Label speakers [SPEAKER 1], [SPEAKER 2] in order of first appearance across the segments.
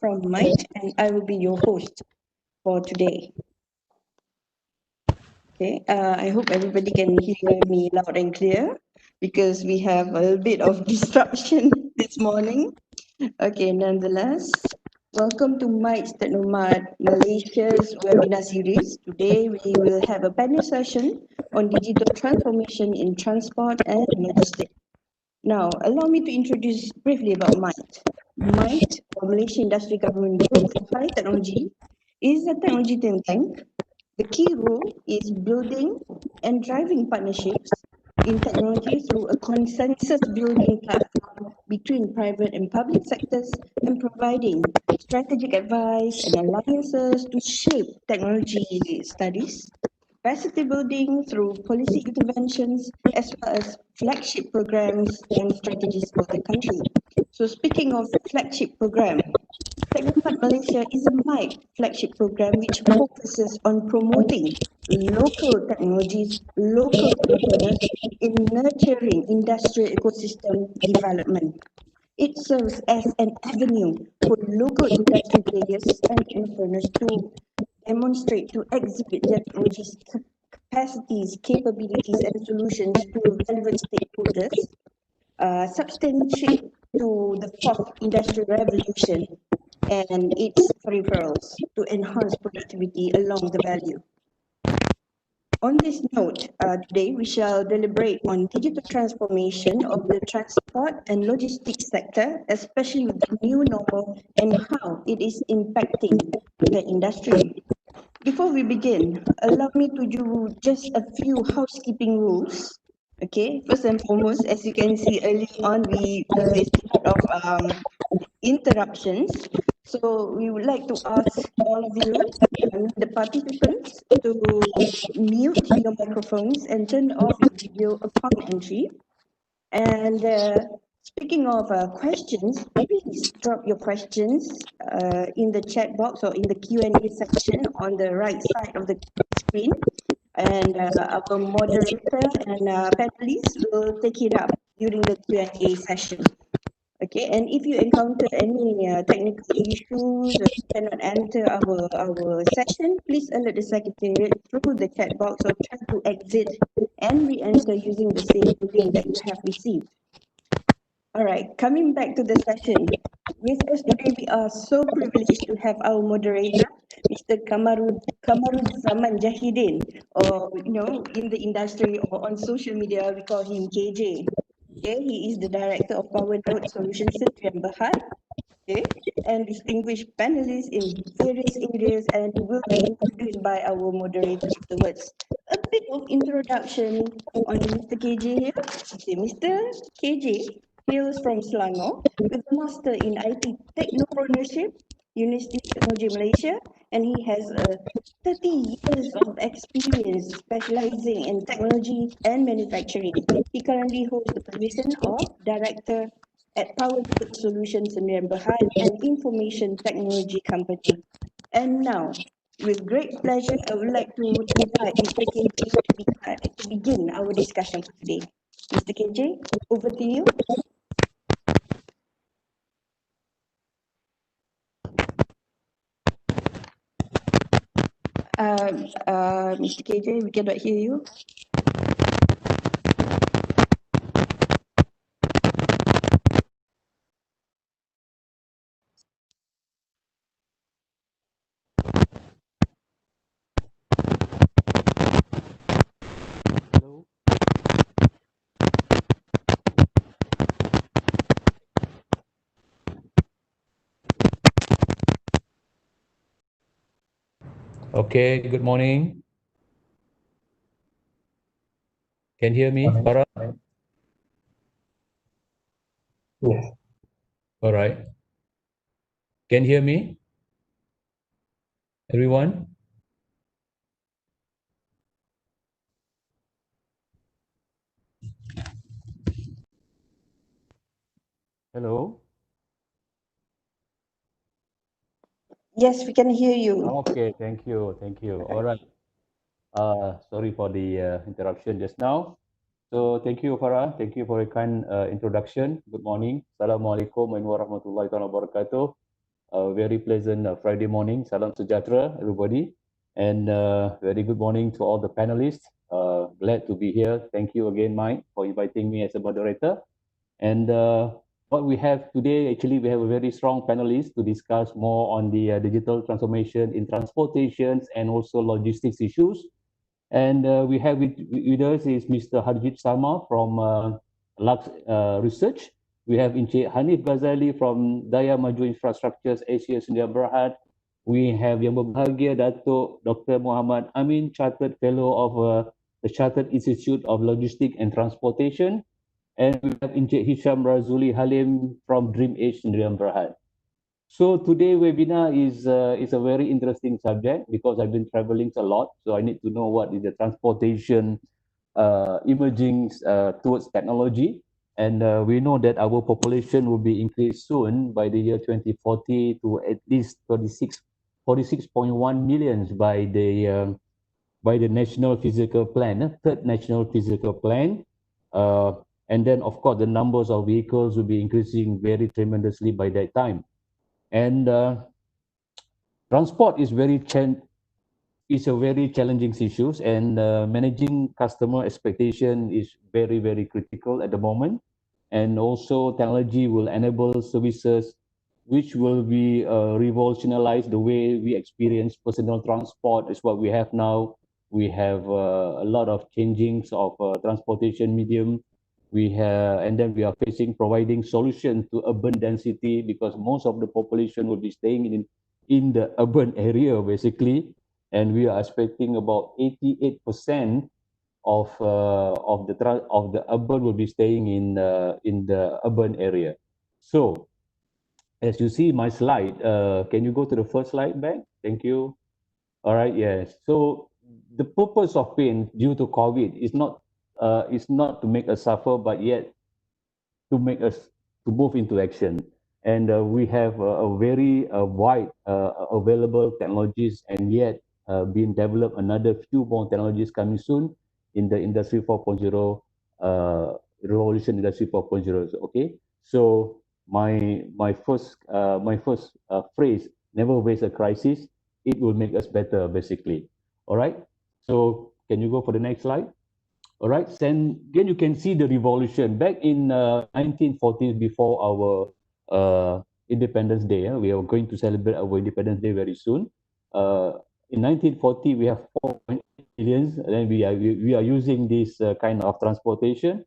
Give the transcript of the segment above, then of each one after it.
[SPEAKER 1] from Mike, and I will be your host for today. Okay, I hope everybody can hear me loud and clear because we have a little bit of disruption this morning. Okay, nonetheless, welcome to Mike's Technomart Malaysia's webinar series. Today we will have a panel session on digital transformation in transport and logistics. Now, allow me to introduce briefly about MITE. MITE, or Malaysia Industry Government Group for High Technology, is a technology think tank. The key role is building and driving partnerships in technology through a consensus building platform between private and public sectors and providing strategic advice and alliances to shape technology studies, capacity building through policy interventions, as well as flagship programs and strategies for the country. So speaking of flagship program, Technomart Malaysia is a MIC flagship program which focuses on promoting local technologies, local entrepreneurs in nurturing industrial ecosystem development. It serves as an avenue for local industry players and entrepreneurs to demonstrate, to exhibit their technologies, capacities, capabilities, and solutions to relevant stakeholders, substantiate to the fourth industrial revolution and its peripherals to enhance productivity along the value. On this note, today we shall deliberate on digital transformation of the transport and logistics sector, especially with the new normal and how it is impacting the industry. Before we begin, allow me to do just a few housekeeping rules. Okay, first and foremost, as you can see early on, we faced a lot of interruptions. So we would like to ask all of you, the participants, to mute your microphones and turn off your video upon entry. And speaking of questions, please drop your questions in the chat box or in the Q&A section on the right side of the screen. And our moderator and panelists will take it up during the Q&A session. Okay, and if you encounter any technical issues or cannot enter our session, please alert the secretariat through the chat box or try to exit and re-enter using the same link that you have received. All right, coming back to the session. With us today, we are so privileged to have our moderator, Mr. Kamarudzaman Jahidin, or in the industry or on social media, we call him KJ. Okay, he is the director of Power Node Solutions Sdn Bhd. Okay, and distinguished panelists in various areas, and he will be introduced by our moderator afterwards. A bit of introduction on Mr. KJ here. Okay, Mr. KJ hails from Selangor with a master in IT Technopreneurship, University of Technology Malaysia, and he has 30 years of experience specializing in technology and manufacturing. He currently holds the position of Director at Power Solutions in Bhd, an information technology company. And now, with great pleasure, I would like to invite Mr. KJ to begin our discussion for today. Mr. KJ, over to you. Mr. KJ, we cannot hear you.
[SPEAKER 2] Hello. Okay, good morning. Can you hear me, Farah?
[SPEAKER 3] Yes.
[SPEAKER 2] All right. Can you hear me, everyone? Hello.
[SPEAKER 1] Yes, we can hear you.
[SPEAKER 2] Okay, thank you, thank you. All right. Sorry for the interruption just now. So thank you, Farah. Thank you for a kind introduction. Good morning. Assalamualaikum warahmatullahi wabarakatuh. A very pleasant Friday morning. Salam sejahtera, everybody. And very good morning to all the panelists. Glad to be here. Thank you again, Mike, for inviting me as a moderator. And what we have today, actually, we have a very strong panelist to discuss more on the digital transformation in transportations and also logistics issues. And we have with us is Mr. Harjit Sama from Lux Research. We have Encik Hanif Ghazali from Daya Maju Infrastructures Asia Sedia Berhad. We have yang berbahagia Datuk Dr. Muhammad Amin, Chartered Fellow of the Chartered Institute of Logistics and Transportation. And we have Encik Hisham Razuli Halim from Dream Age Sdn Berhad. So today webinar is a very interesting subject because I've been traveling a lot, so I need to know what is the transportation emerging towards technology, and we know that our population will be increased soon by the year 2040 to at least 46.1 millions by the National Physical Plan, third National Physical Plan. And then, of course, the numbers of vehicles will be increasing very tremendously by that time. And transport is is a very challenging issue, and managing customer expectation is very critical at the moment. And also, technology will enable services which will be revolutionize the way we experience personal transport. Is what we have now. We have a lot of changings of transportation medium. We have, and then we are facing providing solution to urban density because most of the population will be staying in the urban area basically, and we are expecting about 88% of the urban will be staying in the urban area. So as you see my slide, can you go to the first slide back? Thank you. All right, yes. So the purpose of pain due to COVID is not to make us suffer, but yet to make us to move into action. And we have a very wide available technologies, and yet being developed another few more technologies coming soon in the Industry 4.0 revolution, Industry 4.0. Okay, so my first phrase: never waste a crisis. It will make us better, basically. All right. So can you go for the next slide? All right, then you can see the revolution back in 1940s before our Independence Day. We are going to celebrate our Independence Day very soon. In 1940, we have 4.8 millions, and then we are using this kind of transportation.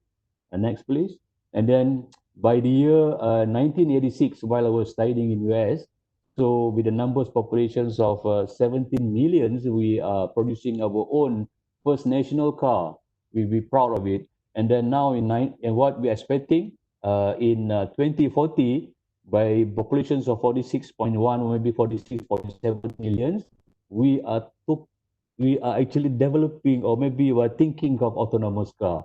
[SPEAKER 2] Next, please. And then by the year 1986, while I was studying in US, so with the numbers populations of 17 millions, we are producing our own first national car. We be proud of it. And then now and what we're expecting in 2040, by populations of 46.1 or maybe 46, 47 millions, we are we are actually developing, or maybe we're thinking of autonomous car.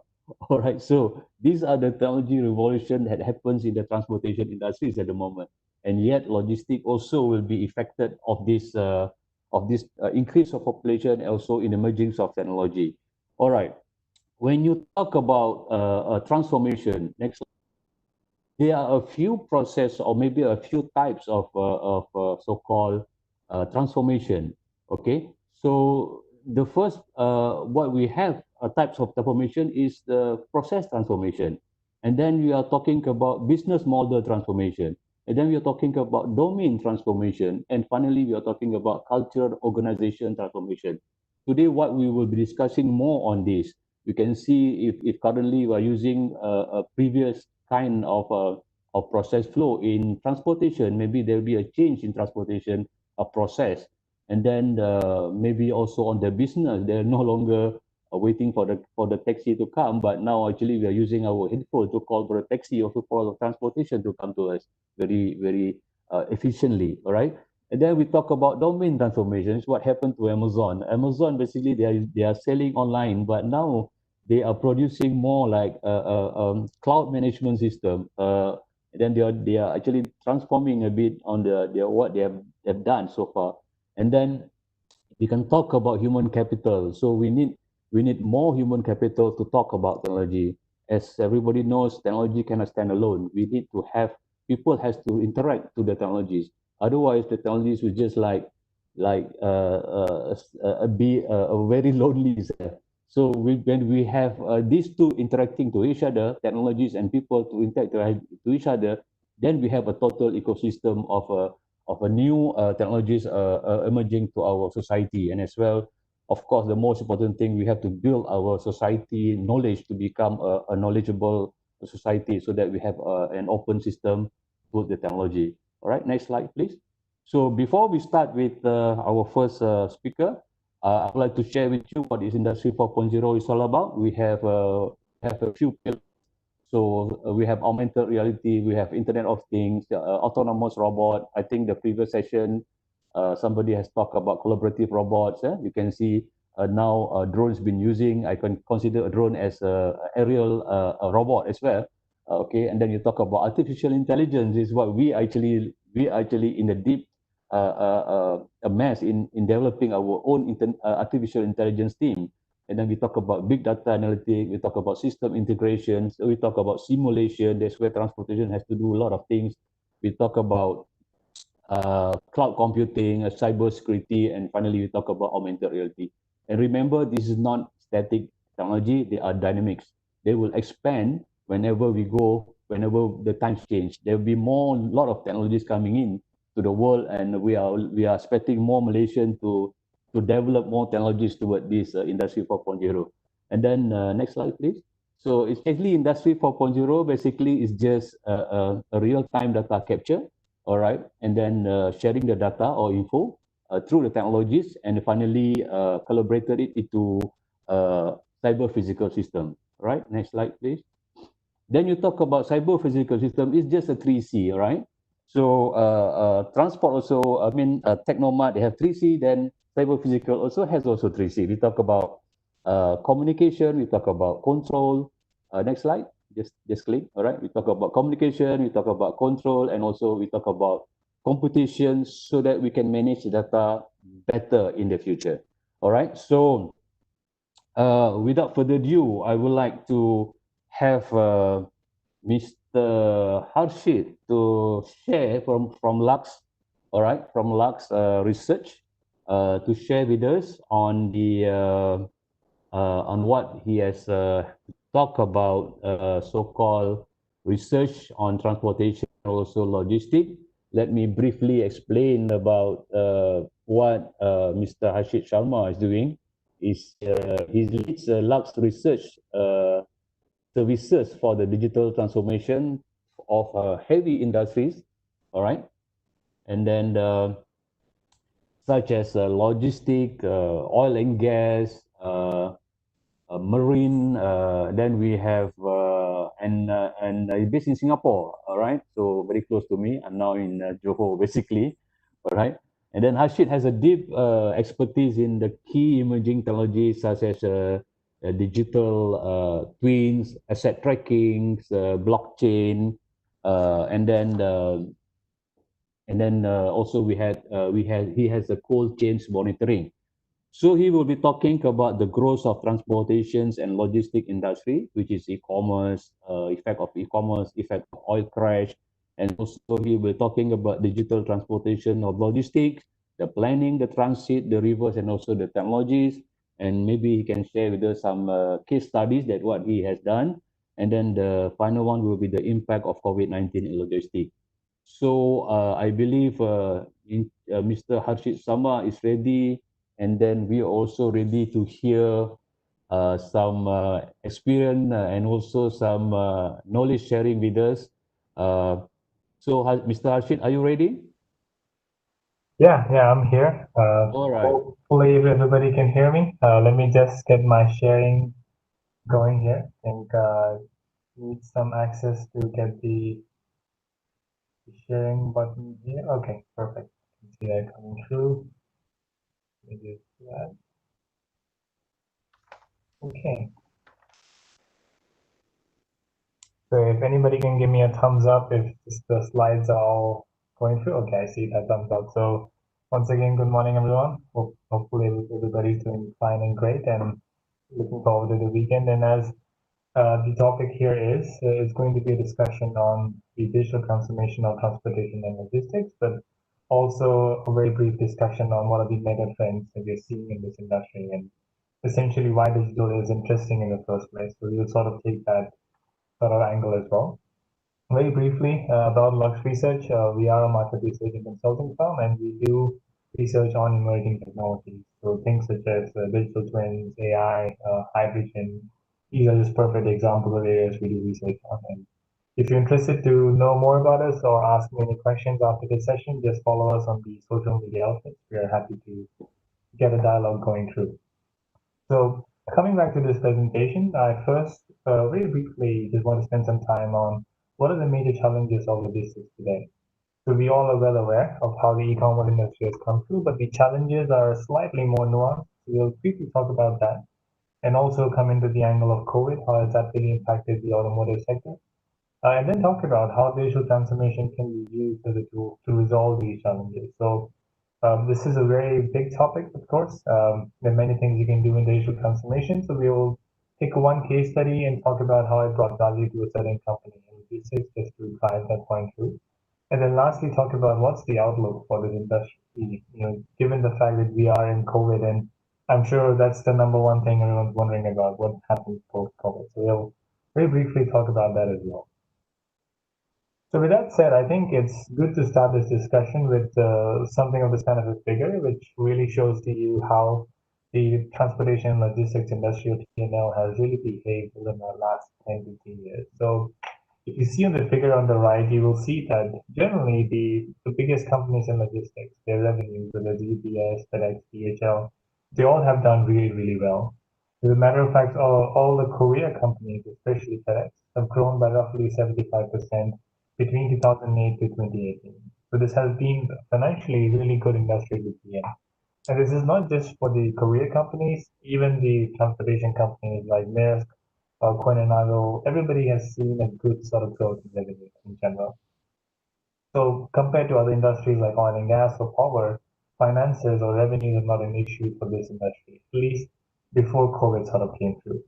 [SPEAKER 2] All right, so these are the technology revolution that happens in the transportation industries at the moment, and yet logistic also will be affected of this increase of population, also in emerging of technology. All right, when you talk about transformation, next, there are a few process or maybe a few types of so-called transformation. Okay, so the first what we have types of transformation is the process transformation, and then we are talking about business model transformation, and then we are talking about domain transformation, and finally we are talking about cultural organization transformation. Today, what we will be discussing more on this, you can see if currently we are using a previous kind of process flow in transportation, maybe there will be a change in transportation process. And then maybe also on the business, they're no longer waiting for the taxi to come, but now actually we are using our headphone to call for a taxi or to call transportation to come to us very efficiently. All right. And then we talk about domain transformations. What happened to Amazon? Amazon basically they are selling online, but now they are producing more like cloud management system. Then they are actually transforming a bit on the what they have done so far. And then we can talk about human capital. So we need more human capital to talk about technology. As everybody knows, technology cannot stand alone. We need to have people has to interact to the technologies. Otherwise, the technologies will just be very lonely. So when we have these two interacting to each other, technologies and people to interact to each other, then we have a total ecosystem of a new technologies emerging to our society. And as well, of course, the most important thing, we have to build our society knowledge to become a knowledgeable society, so that we have an open system with the technology. All right, next slide, please. So before we start with our first speaker, I would like to share with you what is Industry 4.0 is all about. We have a few pillars. So we have augmented reality, we have Internet of Things, autonomous robot. I think the previous session, somebody has talked about collaborative robots. You can see now drones been using. I can consider a drone as a aerial a robot as well. Okay, and then you talk about artificial intelligence is what we actually in the deep a mess in developing our own artificial intelligence team. And then we talk about big data analytics, we talk about system integration, so we talk about simulation. That's where transportation has to do a lot of things. We talk about cloud computing, cyber security, and finally we talk about augmented reality. And remember, this is not static technology, they are dynamics. They will expand whenever we go, whenever the times change. There will be more, lot of technologies coming in to the world, and we are expecting more Malaysian to develop more technologies toward this Industry 4.0. And then next slide, please. So it's actually Industry 4.0 basically is just a real-time data capture, all right, and then sharing the data or info through the technologies, and finally collaborated it into cyber physical system. All right, next slide, please. Then you talk about cyber physical system, it's just a 3C, all right? So transport also, I mean, Technomart, they have 3C, then cyber physical also has also 3C. We talk about communication, we talk about control. Next slide, just click, all right? We talk about communication, we talk about control, and also we talk about competition, so that we can manage the data better in the future. All right, so without further ado, I would like to have Mr. Harshit to share from Lux, all right, from Lux Research, to share with us on what he has talked about, so-called research on transportation, also logistics. Let me briefly explain about what Mr. Harshit Sharma is doing. He leads Lux Research services for the digital transformation of heavy industries, all right? And then such as logistic, oil and gas, marine. Then we have and based in Singapore. All right, so very close to me. I'm now in Johor, basically. All right, and then Harshit has a deep expertise in the key emerging technologies such as digital twins, asset tracking, blockchain, and then also we had he has a cold chains monitoring. So he will be talking about the growth of transportations and logistic industry, which is e-commerce, effect of e-commerce, effect of oil crash, and also he will be talking about digital transportation of logistics, the planning, the transit, the rivers, and also the technologies. And maybe he can share with us some case studies that what he has done. And then the final one will be the impact of COVID-19 in logistics. So I believe Mr. Harshit Sama is ready, and then we are also ready to hear some experience and also some knowledge sharing with us. Mr. Harshit, are you ready?
[SPEAKER 3] Yeah, I'm here.
[SPEAKER 2] All right.
[SPEAKER 3] Hopefully everybody can hear me. Let me just get my sharing going here. I think need some access to get the sharing button here. Okay, perfect. You can see that coming through. Let me just do that. Okay. So if anybody can give me a thumbs up if the slides are all going through. Okay, I see that thumbs up. So once again, good morning, everyone. Hopefully everybody's doing fine and great, and looking forward to the weekend. And as the topic here is going to be a discussion on the digital transformation of transportation and logistics. But Also, a very brief discussion on what are the mega trends that we're seeing in this industry and essentially why digital is interesting in the first place. So we'll sort of take that sort of angle as well. Very briefly, about Lux Research, we are a market research and consulting firm, and we do research on emerging technologies. So things such as digital twins, AI, hydrogen, these are just perfect examples of areas we do research on. And if you're interested to know more about us or ask me any questions after this session, just follow us on the social media outlets. We are happy to get a dialogue going through. So coming back to this presentation, I first very briefly just want to spend some time on what are the major challenges of logistics today. So we all are well aware of how the e-commerce industry has come through, but the challenges are slightly more nuanced. So we'll quickly talk about that and also come into the angle of COVID, how has that really impacted the automotive sector, and then talk about how digital transformation can be used as a tool to resolve these challenges. So this is a very big topic, of course. There are many things you can do in digital transformation. So we will take one case study and talk about how it brought value to a certain company in logistics just to drive that point through. And then lastly, talk about what's the outlook for this industry, given the fact that we are in COVID, and I'm sure that's the number one thing everyone's wondering about, what happens post-COVID. So we'll very briefly talk about that as well. So with that said, I think it's good to start this discussion with something of this kind of a figure, which really shows to you how the transportation and logistics industrial T&L has really behaved over the last 10 to 15 years. So if you see on the figure on the right, you will see that generally the biggest companies in logistics, their revenues, whether it's UPS, FedEx, DHL, they all have done really, really well. As a matter of fact, all the Korea companies, especially FedEx, have grown by roughly 75% between 2008 to 2018. So this has been financially really good industry to be in. And this is not just for the Korea companies, even the transportation companies like Maersk or Coininago, everybody has seen a good sort of growth in revenue in general. So compared to other industries like oil and gas or power, finances or revenue is not an issue for this industry, at least before COVID sort of came through.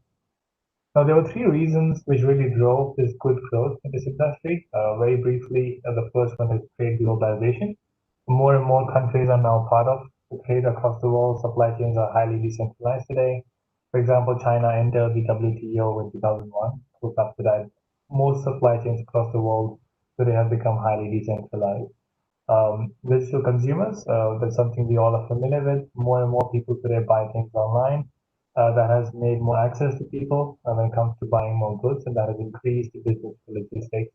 [SPEAKER 3] Now, there were three reasons which really drove this good growth in this industry. Very briefly, the first one is trade globalization. More and more countries are now part of the trade across the world. Supply chains are highly decentralized today. For example, China entered the WTO in 2001. So after that, most supply chains across the world today have become highly decentralized. Digital consumers, that's something we all are familiar with. More and more people today buy things online. That has made more access to people when it comes to buying more goods, and that has increased the business for logistics.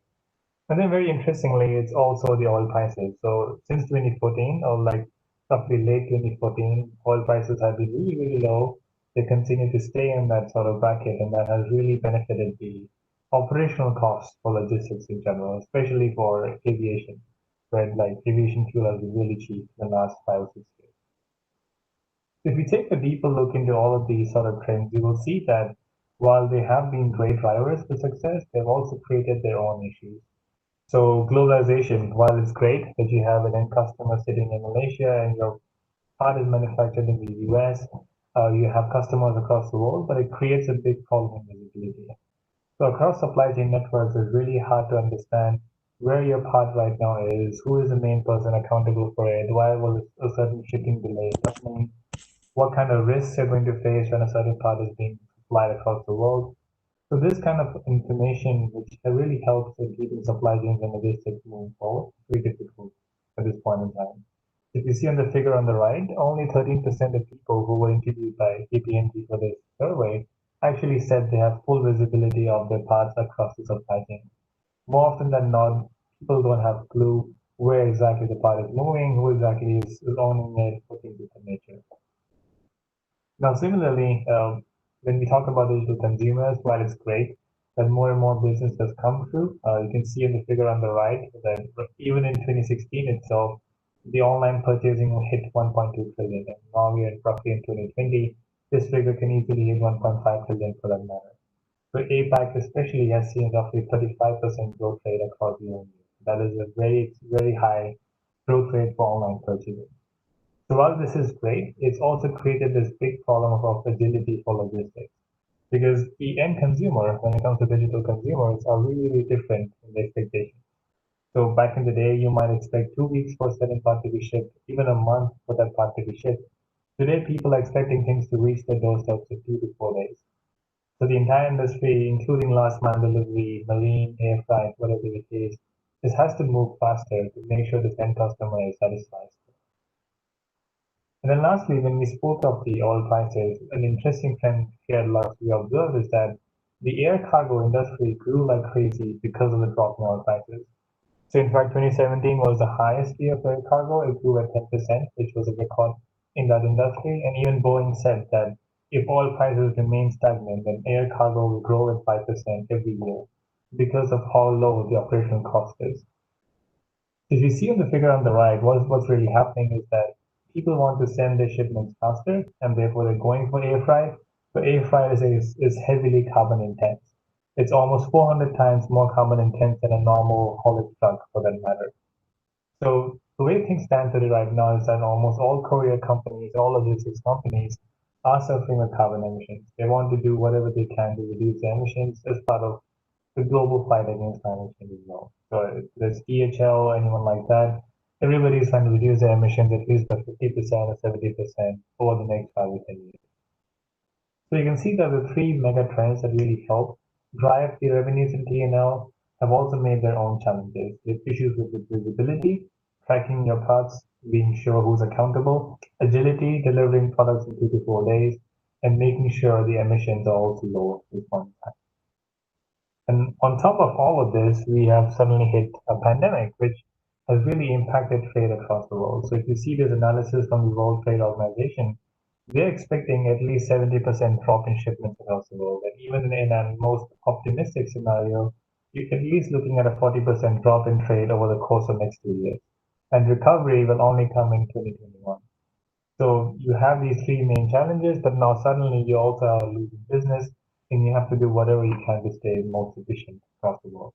[SPEAKER 3] And then very interestingly, it's also the oil prices. So since 2014, or like roughly late 2014, oil prices have been really, really low. They continue to stay in that sort of bracket, and that has really benefited the operational costs for logistics in general, especially for aviation, where like aviation fuel has been really cheap in the last 5 or 6 years. If we take a deeper look into all of these sort of trends, you will see that while they have been great drivers for success, they've also created their own issues. So globalization, while it's great that you have an end customer sitting in Malaysia and your part is manufactured in the US, you have customers across the world, but it creates a big problem in visibility. So across supply chain networks, it's really hard to understand where your part right now is, who is the main person accountable for it, why was a certain shipping delay happening, what kind of risks you're going to face when a certain part is being supplied across the world. So this kind of information, which really helps in keeping supply chains and logistics moving forward, is very difficult at this point in time. If you see on the figure on the right, only 13% of people who were interviewed by KPMG for this survey actually said they have full visibility of their parts across the supply chain. More often than not, people don't have a clue where exactly the part is moving, who exactly is owning it, what things of that nature. Now, similarly, when we talk about digital consumers, while it's great that more and more business has come through, you can see in the figure on the right that even in 2016 itself, the online purchasing hit 1.2 trillion, and now we are roughly in 2020. This figure can easily hit 1.5 trillion for that matter. So APAC especially has seen roughly 35% growth rate across the year. That is a very, very high growth rate for online purchasing. So while this is great, it's also created this big problem of agility for logistics because the end consumer, when it comes to digital consumers, are really, really different in the expectations. So back in the day, you might expect 2 weeks for a certain part to be shipped, even a month for that part to be shipped. Today, people are expecting things to reach their doorsteps in 2 to 4 days. So the entire industry, including last mile delivery, marine, air freight, whatever it is, this has to move faster to make sure the end customer is satisfied. And then lastly, when we spoke of the oil prices, an interesting trend here last we observed is that the air cargo industry grew like crazy because of the drop in oil prices. So in fact, 2017 was the highest year for air cargo. It grew at 10%, which was a record in that industry. And even Boeing said that if oil prices remain stagnant, then air cargo will grow at 5% every year because of how low the operational cost is. If you see on the figure on the right, what's really happening is that people want to send their shipments faster, and therefore they're going for air freight. But air freight is heavily carbon intense. It's almost 400 times more carbon intense than a normal haulage truck, for that matter. So the way things stand today right now is that almost all courier companies, all logistics companies are suffering with carbon emissions. They want to do whatever they can to reduce their emissions as part of the global fight against climate change as well. So there's DHL, anyone like that. Everybody is trying to reduce their emissions at least by 50% or 70% over the next 5 or 10 years. So you can see that the three mega trends that really help drive the revenues in T&L have also made their own challenges. With issues with visibility, tracking your parts, being sure who's accountable, agility, delivering products in 2 to 4 days, and making sure the emissions are also low at this point in time. And on top of all of this, we have suddenly hit a pandemic, which has really impacted trade across the world. So if you see this analysis from the World Trade Organization, they're expecting at least 70% drop in shipments across the world. And even in a most optimistic scenario, you're at least looking at a 40% drop in trade over the course of next 2 years. And recovery will only come in 2021. So you have these three main challenges, but now suddenly you also are losing business and you have to do whatever you can to stay most efficient across the world.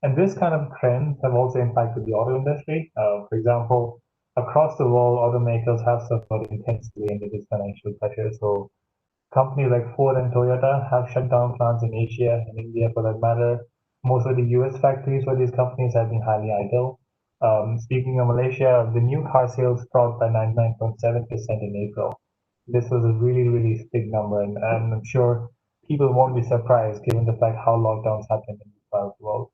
[SPEAKER 3] And this kind of trends have also impacted the auto industry. For example, across the world, automakers have suffered intensely under this financial pressure. So companies like Ford and Toyota have shut down plants in Asia and India for that matter. Most of the US factories for these companies have been highly idle. Speaking of Malaysia, the new car sales dropped by 99.7% in April. This was a really, really big number, and I'm sure people won't be surprised given the fact how lockdowns happened in the developed world.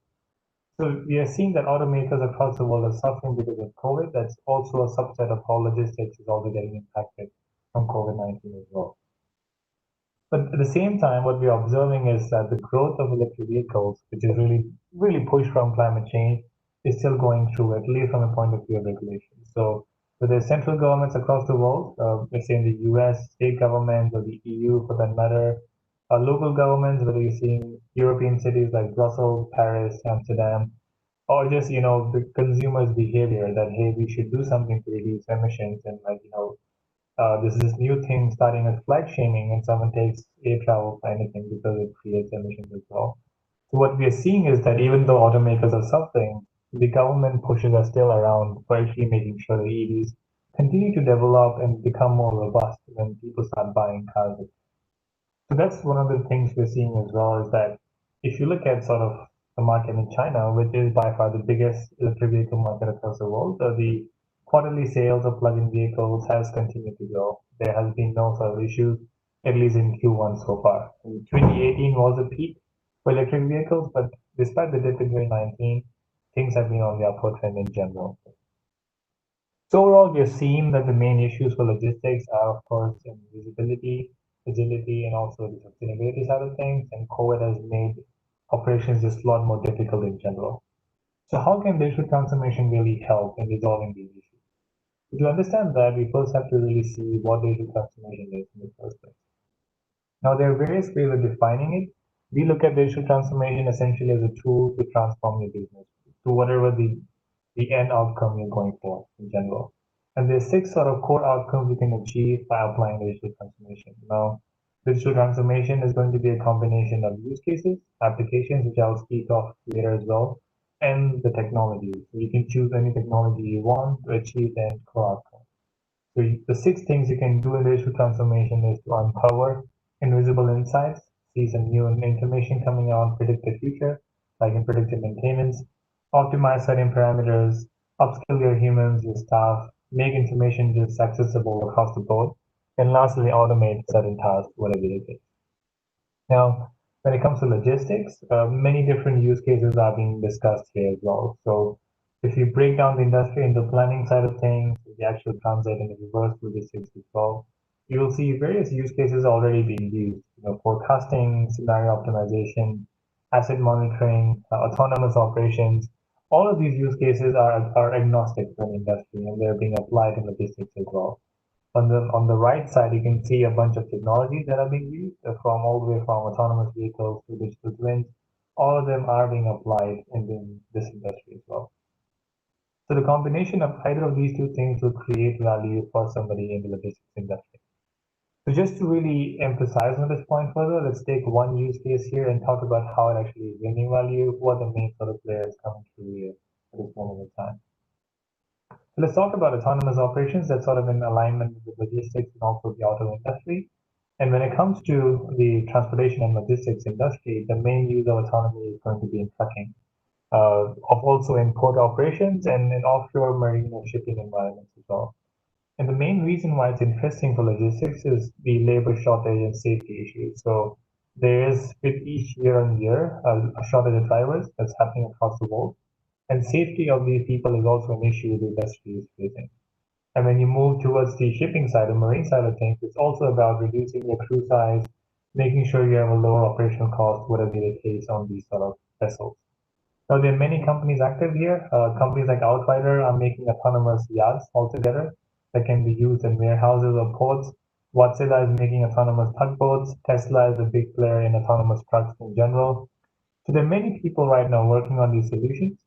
[SPEAKER 3] So we are seeing that automakers across the world are suffering because of COVID. That's also a subset of how logistics is also getting impacted from COVID-19 as well. But at the same time, what we're observing is that the growth of electric vehicles, which is really pushed from climate change, is still going through, at least from a point of view of regulation. So, whether central governments across the world, let's say in the US, state governments, or the EU for that matter, local governments, whether you're seeing European cities like Brussels, Paris, Amsterdam, or just the consumers' behavior that hey, we should do something to reduce emissions, and there's this new thing starting as flight shaming when someone takes air travel for anything because it creates emissions as well. So what we are seeing is that even though automakers are suffering, the government pushes are still around for actually making sure the EVs continue to develop and become more robust when people start buying cars. So that's one of the things we're seeing as well is that if you look at sort of the market in China, which is by far the biggest electric vehicle market across the world, the quarterly sales of plug-in vehicles has continued to grow. There has been no sort of issues, at least in Q1 so far. 2018 was a peak for electric vehicles, but despite the dip in 2019, things have been on the upward trend in general. So overall, we are seeing that the main issues for logistics are, of course, in visibility, agility, and also the sustainability side of things. And COVID has made operations just a lot more difficult in general. So how can digital transformation really help in resolving these issues? To understand that, we first have to really see what digital transformation is in the first place. Now, there are various ways of defining it. We look at digital transformation essentially as a tool to transform your business to whatever the end outcome you're going for in general. And there's six sort of core outcomes you can achieve by applying digital transformation. Now, digital transformation is going to be a combination of use cases, applications, which I'll speak of later as well, and the technology. So you can choose any technology you want to achieve the end core outcome. So the six things you can do in digital transformation is to uncover invisible insights, see some new information coming out, predict the future, like in predictive maintenance, optimize certain parameters, upskill your humans, your staff, make information just accessible across the board, and lastly, automate certain tasks, whatever it is. Now, when it comes to logistics, many different use cases are being discussed here as well. So if you break down the industry into planning side of things, the actual transit and the reverse logistics as well, you will see various use cases already being used. Forecasting, scenario optimization, asset monitoring, autonomous operations. All of these use cases are agnostic to an industry and they're being applied in logistics as well. On the right side, you can see a bunch of technologies that are being used from all the way from autonomous vehicles to digital twins. All of them are being applied in this industry as well. So the combination of either of these two things will create value for somebody in the logistics industry. So just to really emphasize on this point further, let's take one use case here and talk about how it actually is bringing value, what the main sort of players coming through here at this moment in time. So let's talk about autonomous operations that's sort of in alignment with the logistics and also the auto industry. And when it comes to the transportation and logistics industry, the main use of autonomy is going to be in trucking, of also in port operations and in offshore marine and shipping environments as well. And the main reason why it's interesting for logistics is the labor shortage and safety issues. So there is, with each year on year, a shortage of drivers that's happening across the world. And safety of these people is also an issue the industry is facing. And when you move towards the shipping side, the marine side of things, it's also about reducing your crew size, making sure you have a lower operational cost, whatever the case on these sort of vessels. Now, there are many companies active here. Companies like Outrider are making autonomous yachts altogether that can be used in warehouses or ports. Wärtsilä is making autonomous tugboats. Tesla is a big player in autonomous trucks in general. So there are many people right now working on these solutions.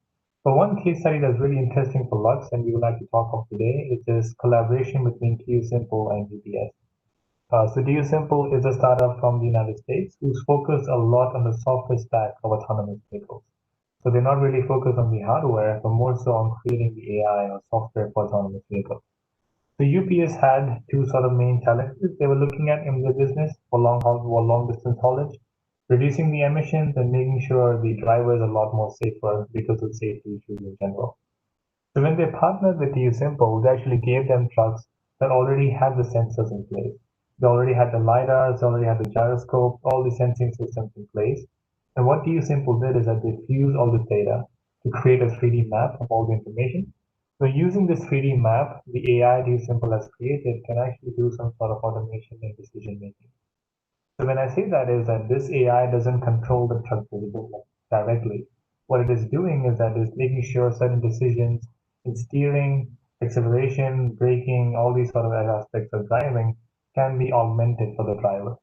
[SPEAKER 3] But one case study that's really interesting for Lux and we would like to talk of today is this collaboration between QSimple and UPS. So DuSimple is a startup from the United States who's focused a lot on the software stack of autonomous vehicles. So they're not really focused on the hardware, but more so on creating the AI or software for autonomous vehicles. So UPS had two sort of main challenges they were looking at in their business for long distance haulage, reducing the emissions and making sure the driver is a lot more safer because of safety issues in general. So when they partnered with uSimple, they actually gave them trucks that already had the sensors in place. They already had the LiDARs, they already had the gyroscope, all the sensing systems in place. And what uSimple did is that they fused all this data to create a 3D map of all the information. So using this 3D map, the AI uSimple has created can actually do some sort of automation and decision making. So when I say that is that this AI doesn't control the truck directly. What it is doing is that it's making sure certain decisions in steering, acceleration, braking, all these sort of aspects of driving can be augmented for the driver.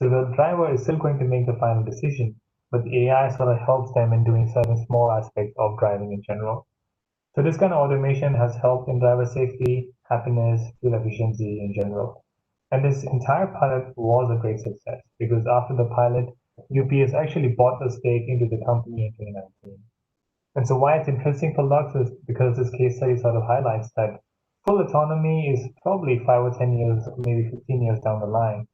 [SPEAKER 3] So the driver is still going to make the final decision, but the AI sort of helps them in doing certain small aspects of driving in general. So this kind of automation has helped in driver safety, happiness, fuel efficiency in general. And this entire pilot was a great success because after the pilot, UPS actually bought a stake into the company in 2019. And so why it's interesting for Lux is because this case study sort of highlights that full autonomy is probably 5 or 10 years, maybe 15 years down the line.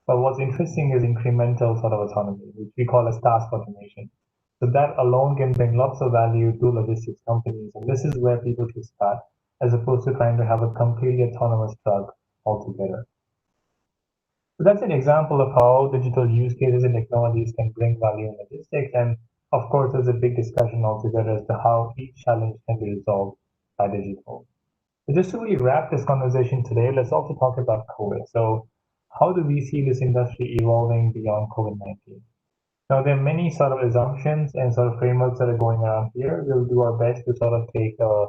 [SPEAKER 3] But what's interesting is incremental sort of autonomy, which we call as task automation. So that alone can bring lots of value to logistics companies. And this is where people should start, as opposed to trying to have a completely autonomous truck altogether. So that's an example of how digital use cases and technologies can bring value in logistics. And of course, there's a big discussion altogether as to how each challenge can be resolved by digital. So just to really wrap this conversation today, let's also talk about COVID. So how do we see this industry evolving beyond COVID-19? Now, there are many sort of assumptions and sort of frameworks that are going around here. We'll do our best to sort of take a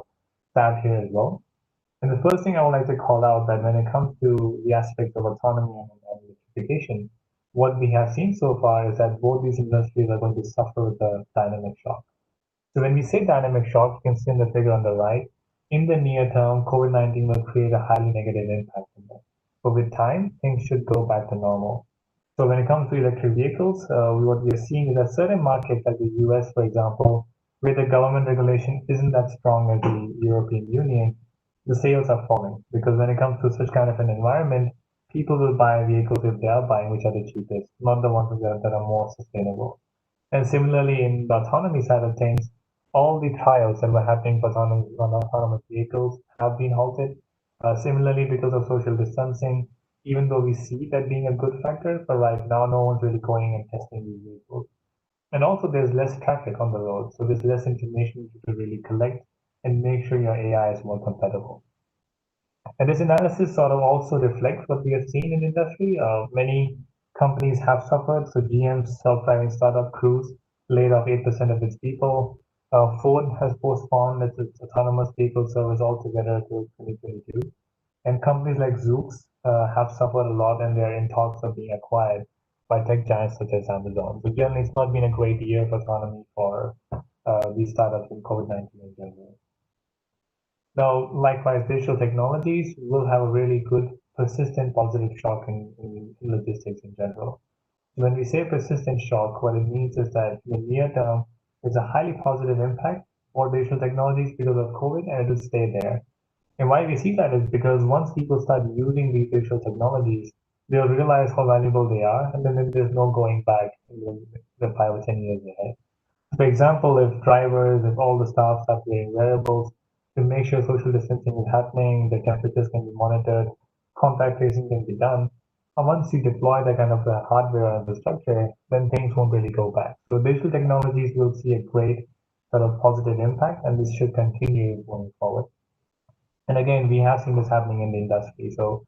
[SPEAKER 3] stab here as well. And the first thing I would like to call out that when it comes to the aspect of autonomy and electrification, what we have seen so far is that both these industries are going to suffer with a dynamic shock. So when we say dynamic shock, you can see in the figure on the right, in the near term, COVID-19 will create a highly negative impact on them. But with time, things should go back to normal. So when it comes to electric vehicles, what we are seeing is that certain markets like the US, for example, where the government regulation isn't that strong as the European Union, the sales are falling because when it comes to such kind of an environment, people will buy vehicles if they are buying which are the cheapest, not the ones that are more sustainable. And similarly, in the autonomy side of things, all the trials that were happening for autonomous vehicles have been halted. Similarly, because of social distancing, even though we see that being a good factor, but right now no one's really going and testing these vehicles. And also there's less traffic on the road, so there's less information you could really collect and make sure your AI is more compatible. And this analysis sort of also reflects what we have seen in industry. Many companies have suffered. So GM's self-driving startup Cruise laid off 8% of its people. Ford has postponed its autonomous vehicle service altogether to 2022. And companies like Zoox have suffered a lot, and they're in talks of being acquired by tech giants such as Amazon. So generally, it's not been a great year for autonomy for these startups in COVID-19 in general. Now, likewise, digital technologies will have a really good, persistent positive shock in logistics in general. When we say persistent shock, what it means is that in the near term, there's a highly positive impact for digital technologies because of COVID, and it will stay there. And why we see that is because once people start using these digital technologies, they'll realize how valuable they are, and then there's no going back in the 5 or 10 years ahead. For example, if all the staff start wearing wearables to make sure social distancing is happening, the temperatures can be monitored, contact tracing can be done, and once you deploy that kind of hardware or infrastructure, then things won't really go back. So digital technologies will see a great sort of positive impact, and this should continue going forward. And again, we have seen this happening in the industry. So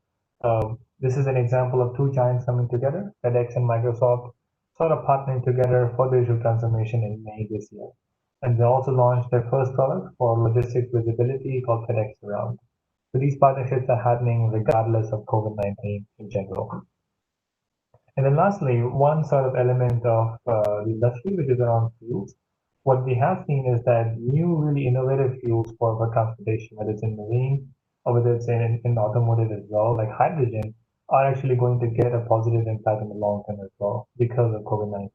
[SPEAKER 3] this is an example of two giants coming together, FedEx and Microsoft, sort of partnering together for digital transformation in May this year. And they also launched their first product for logistics visibility called FedEx Surround. So these partnerships are happening regardless of COVID-19 in general. And then lastly, one sort of element of the industry, which is around fuels. What we have seen is that new, really innovative fuels for transportation, whether it's in marine or whether it's in automotive as well, like hydrogen, are actually going to get a positive impact in the long term as well because of COVID-19.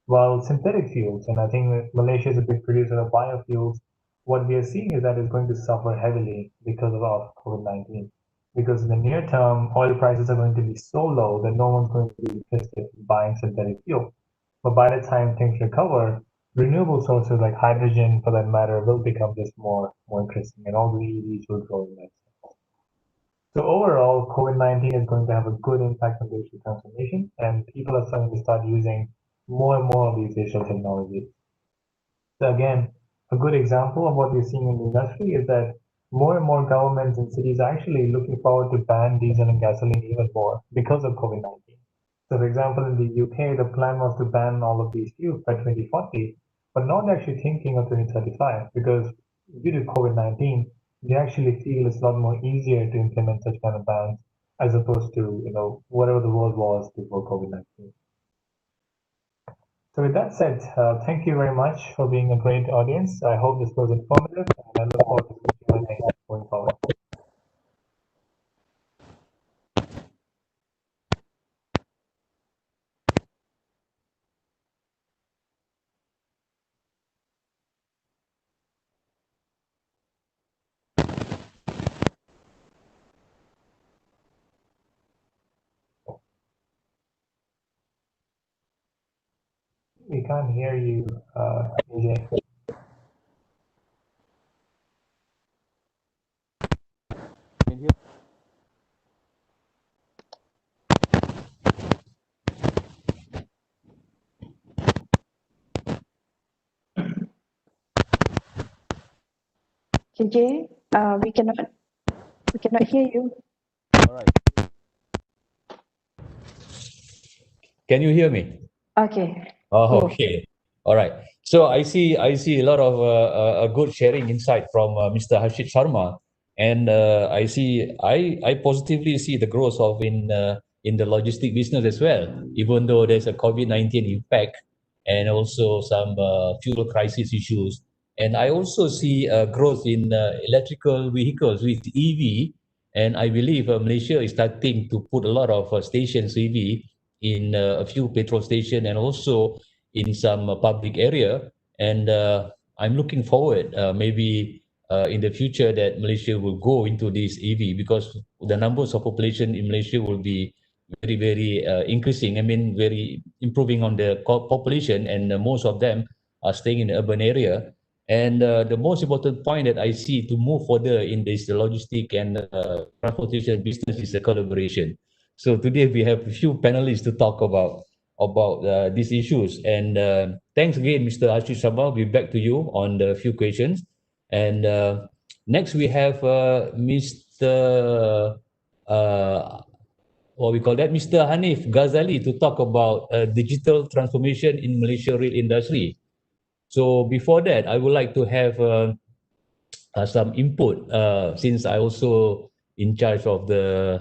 [SPEAKER 3] While synthetic fuels, and I think Malaysia is a big producer of biofuels, what we are seeing is that it's going to suffer heavily because of COVID-19. Because in the near term, oil prices are going to be so low that no one's going to be interested in buying synthetic fuel. But by the time things recover, renewable sources like hydrogen, for that matter, will become just more interesting, and all the EVs will grow in that. So overall, COVID-19 is going to have a good impact on digital transformation, and people are starting to start using more and more of these digital technologies. So again, a good example of what we're seeing in the industry is that more and more governments and cities are actually looking forward to ban diesel and gasoline even more because of COVID-19. So for example, in the UK, the plan was to ban all of these fuels by 2040, but not actually thinking of 2035 because due to COVID-19, they actually feel it's a lot more easier to implement such kind of bans as opposed to, whatever the world was before COVID-19. So with that said, thank you very much for being a great audience. I hope this was informative, and I look forward to Q&A going forward. We can't hear you, AJ.
[SPEAKER 2] Can hear?
[SPEAKER 1] KJ, we cannot hear you.
[SPEAKER 2] All right. Can you hear me?
[SPEAKER 1] Okay.
[SPEAKER 2] Oh,
[SPEAKER 1] Cool.
[SPEAKER 2] okay. All right. So I see a lot of a good sharing insight from Mr. Harshit Sharma, and I positively see the growth of in the logistic business as well, even though there's a COVID-19 impact and also some fuel crisis issues. And I also see growth in electrical vehicles with EV, and I believe Malaysia is starting to put a lot of stations EV in a few petrol station and also in some public area. And I'm looking forward maybe in the future that Malaysia will go into this EV because the numbers of population in Malaysia will be very, very increasing. I mean, very improving on the population, and most of them are staying in the urban area.
[SPEAKER 4] And the most important point that I see to move further in this logistic and transportation business is the collaboration. So today we have a few panelists to talk about these issues. And thanks again, Mr. Ashish Sabah. We'll be back to you on the few questions. And next we have Mr. Uh, what we call that, Mr. Hanif Ghazali, to talk about digital transformation in Malaysia rail industry. So before that, I would like to have some input since I also in charge of the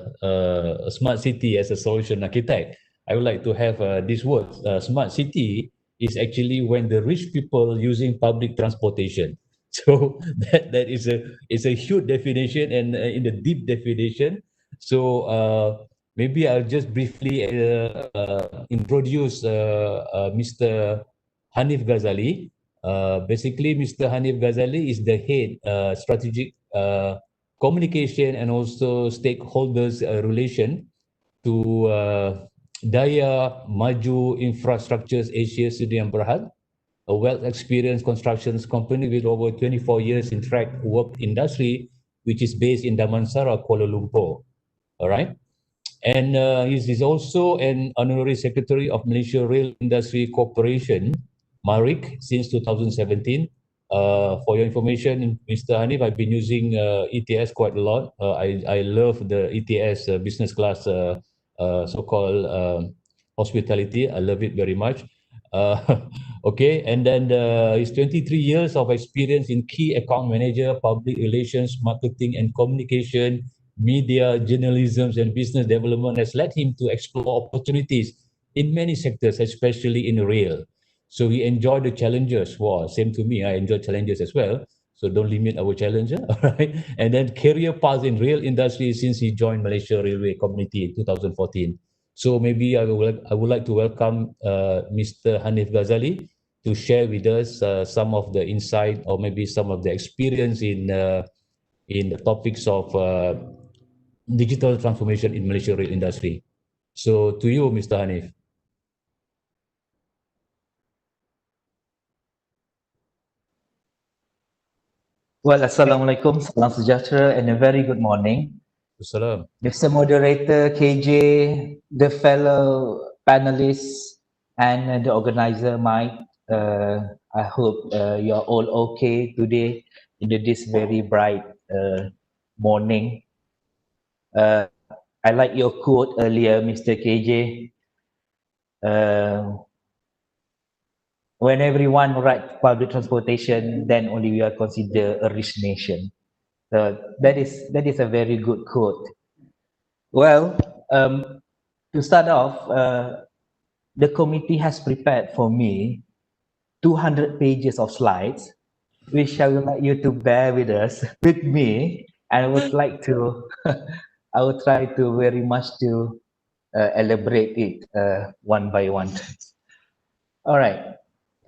[SPEAKER 4] smart city as a solution architect. I would like to have these words. Smart city is actually when the rich people using public transportation. So that is a huge definition and in the deep definition. So maybe I'll just briefly introduce Mr. Hanif Ghazali. Basically, Mr. Hanif Ghazali is the head strategic communication and also stakeholders relation to Daya Maju Infrastructures Asia Sdn Berhad, a well-experienced construction company with over 24 years in track work industry, which is based in Damansara, Kuala Lumpur. All right. And he's also an honorary secretary of Malaysia Rail Industry Corporation, MARIC, since 2017. For your information, Mr. Hanif, I've been using ETS quite a lot. I love the ETS business class so-called hospitality. I love it very much. Okay, and then his 23 years of experience in key account manager, public relations, marketing and communication, media, journalism, and business development has led him to explore opportunities in many sectors, especially in rail. So he enjoyed the challenges. Wow, same to me. I enjoy challenges as well. So don't limit our challenge, all right? And then career path in rail industry since he joined Malaysia Railway Community in 2014. So maybe I would like to welcome Mr. Hanif Ghazali to share with us some of the insight or maybe some of the experience in the topics of digital transformation in Malaysia rail industry. So to you, Mr. Hanif.
[SPEAKER 5] Well, Assalamualaikum, salam sejahtera, and a very good morning.
[SPEAKER 4] Assalam.
[SPEAKER 5] Mr. Moderator, KJ, the fellow panelists, and the organizer, Mike. I hope you're all okay today in this very bright morning. I like your quote earlier, Mr. KJ. When everyone rides public transportation, then only we are considered a rich nation. That is a very good quote. Well, to start off, the committee has prepared for me 200 pages of slides, which I would like you to bear with us, with me, and I would like to, I will try to very much to elaborate it one by one. All right.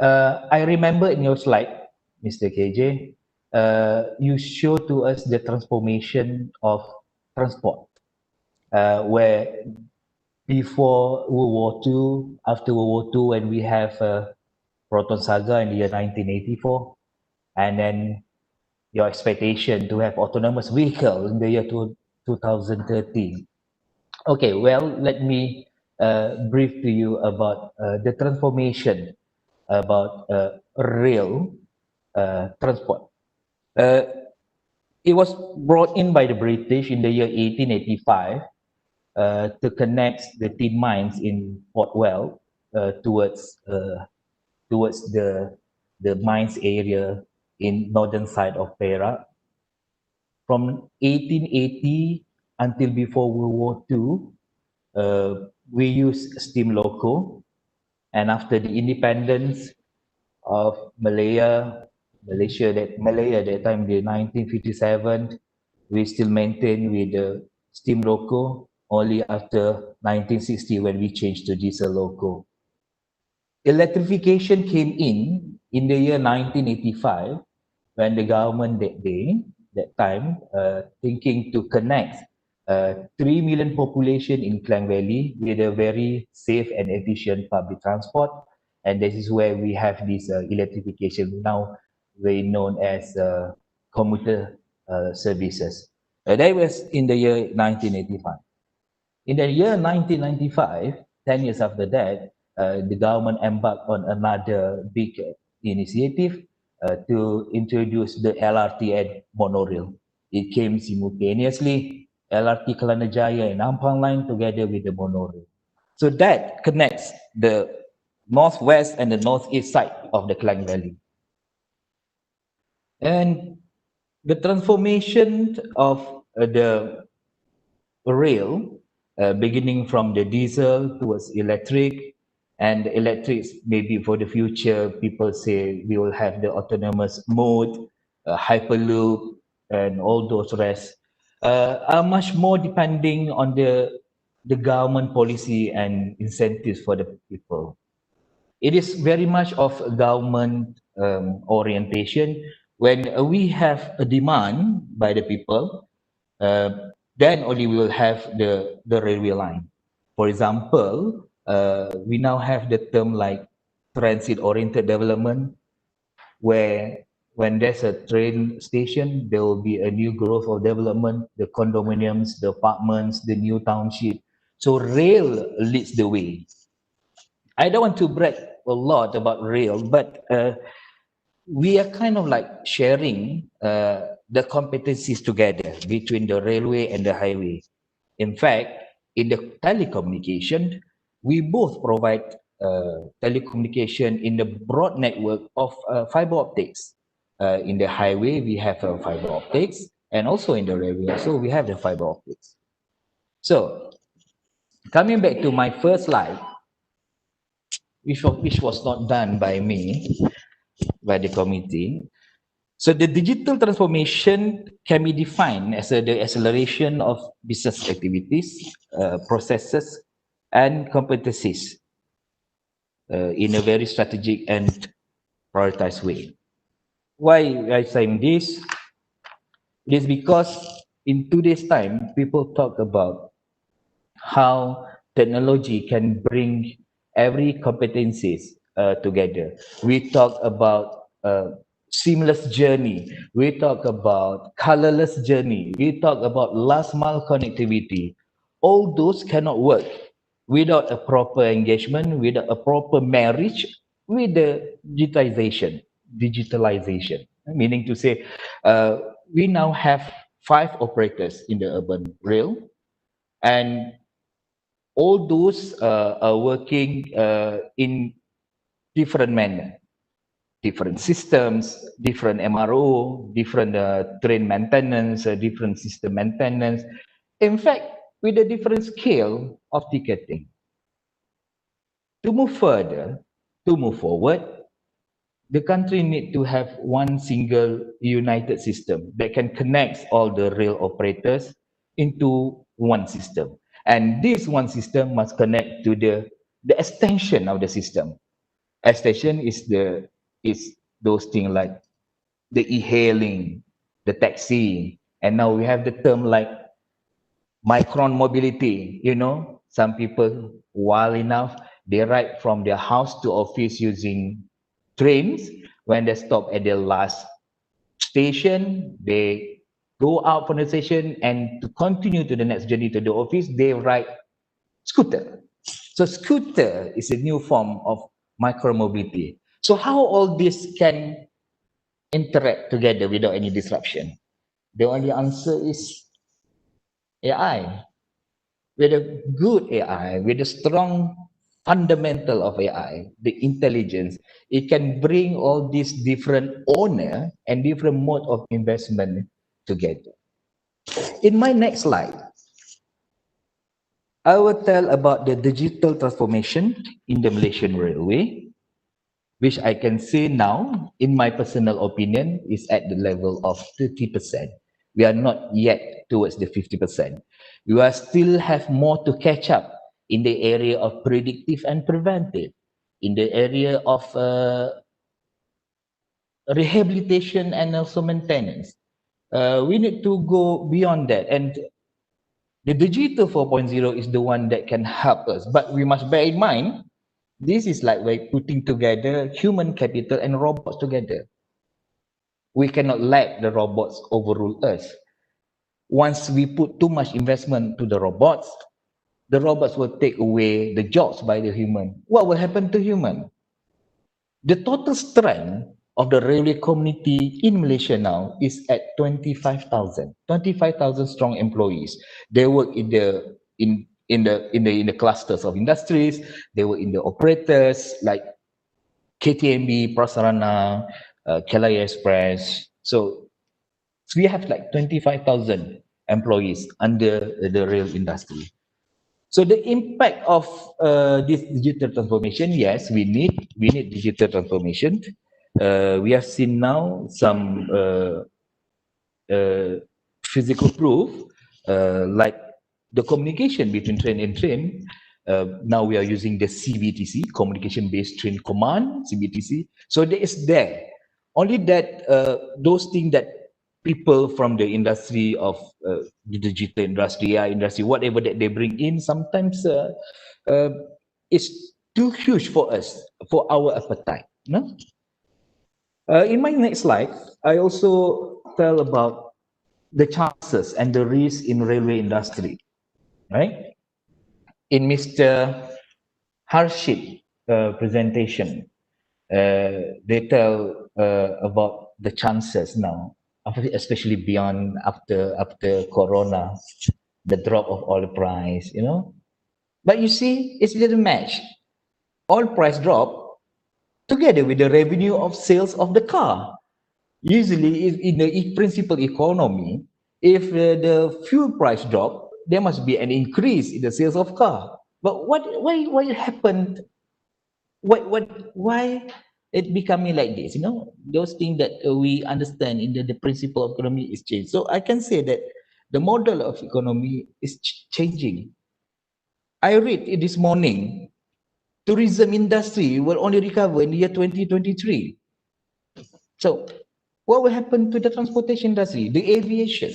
[SPEAKER 5] I remember in your slide, Mr. KJ, you show to us the transformation of transport, where before World War II, after World War II, when we have Proton Saga in the year 1984, and then your expectation to have autonomous vehicle in the year 2013. Okay, well, let me brief to you about the transformation about rail transport. It was brought in by the British in the year 1885 to connect the tin mines in Port Well towards the mines area in northern side of Perak. From 1880 until before World War II, we used steam loco, and after the independence of Malaysia at that time, the 1957, we still maintain with the steam loco only after 1960 when we changed to diesel loco. Electrification came in the year 1985 when the government that time, thinking to connect 3 million population in Klang Valley with a very safe and efficient public transport. And this is where we have this electrification. Now, railway known as commuter services. That was in the year 1985. In the year 1995, 10 years after that, the government embarked on another big initiative to introduce the LRT and monorail. It came simultaneously, LRT Kelana Jaya and Ampang line together with the monorail. So that connects the northwest and the northeast side of the Klang Valley. And the transformation of the rail, beginning from the diesel towards electric, and electric maybe for the future, people say we will have the autonomous mode, hyperloop, and all those rest, are much more depending on the government policy and incentives for the people. It is very much of a government orientation. When we have a demand by the people, then only we will have the railway line. For example, we now have the term like transit-oriented development, where when there's a train station, there will be a new growth of development, the condominiums, the apartments, the new township. So rail leads the way. I don't want to brag a lot about rail, but we are kind of like sharing the competencies together between the railway and the highway. In fact, in the telecommunication, we both provide telecommunication in the broad network of fiber optics. In the highway, we have fiber optics, and also in the railway, also we have the fiber optics. So, coming back to my first slide, which was not done by me, by the committee. So the digital transformation can be defined as the acceleration of business activities, processes, and competencies in a very strategic and prioritized way. Why I saying this? It is because in today's time, people talk about how technology can bring every competencies together. We talk about seamless journey. We talk about colorless journey. We talk about last mile connectivity. All those cannot work without a proper engagement, without a proper marriage with the digitalization. Meaning to say, we now have 5 operators in the urban rail, and all those are working in different manner, different systems, different MRO, different train maintenance, different system maintenance. In fact, with a different scale of ticketing. To move further, to move forward, the country need to have one single united system that can connect all the rail operators into one system. And this one system must connect to the extension of the system. Extension is those things like the e-hailing, the taxi, and now we have the term like micron mobility. Some people, while enough, they ride from their house to office using trains. When they stop at the last station, they go out from the station, and to continue to the next journey to the office, they ride scooter. So scooter is a new form of micromobility. So how all this can interact together without any disruption? The only answer is AI. With a good AI, with a strong fundamental of AI, the intelligence, it can bring all these different owner and different mode of investment together. In my next slide, I will tell about the digital transformation in the Malaysian Railway, which I can say now, in my personal opinion, is at the level of 30%. We are not yet towards the 50%. We are still have more to catch up in the area of predictive and preventive, in the area of rehabilitation and also maintenance. We need to go beyond that. And the digital 4.0 is the one that can help us. But we must bear in mind, this is like we're putting together human capital and robots together. We cannot let the robots overrule us. Once we put too much investment to the robots will take away the jobs by the human. What will happen to human? The total strength of the railway community in Malaysia now is at 25,000 strong employees. They work in the clusters of industries. They work in the operators like KTMB, Prasarana, Kelai Express. So we have like 25,000 employees under the rail industry. So the impact of this digital transformation, yes, we need digital transformation. We have seen now some physical proof, like the communication between train and train. Now we are using the CBTC, Communication Based Train Command, CBTC. So there is there. Only that those things that people from the industry of the digital industry, AI industry, whatever that they bring in, sometimes uh, it's too huge for us, for our appetite. No? In my next slide, I also tell about the chances and the risk in railway industry, right? In Mr. Harshit presentation, they tell about the chances now, especially beyond after Corona, the drop of oil price, you know. But you see, it didn't match. Oil price drop together with the revenue of sales of the car. Usually, if in the principal economy, if the fuel price drop, there must be an increase in the sales of car. But why it happened? Why it becoming like this? You know, those things that we understand in the principle of economy is changed. So I can say that the model of economy is changing. I read it this morning, tourism industry will only recover in the year 2023. So what will happen to the transportation industry, the aviation,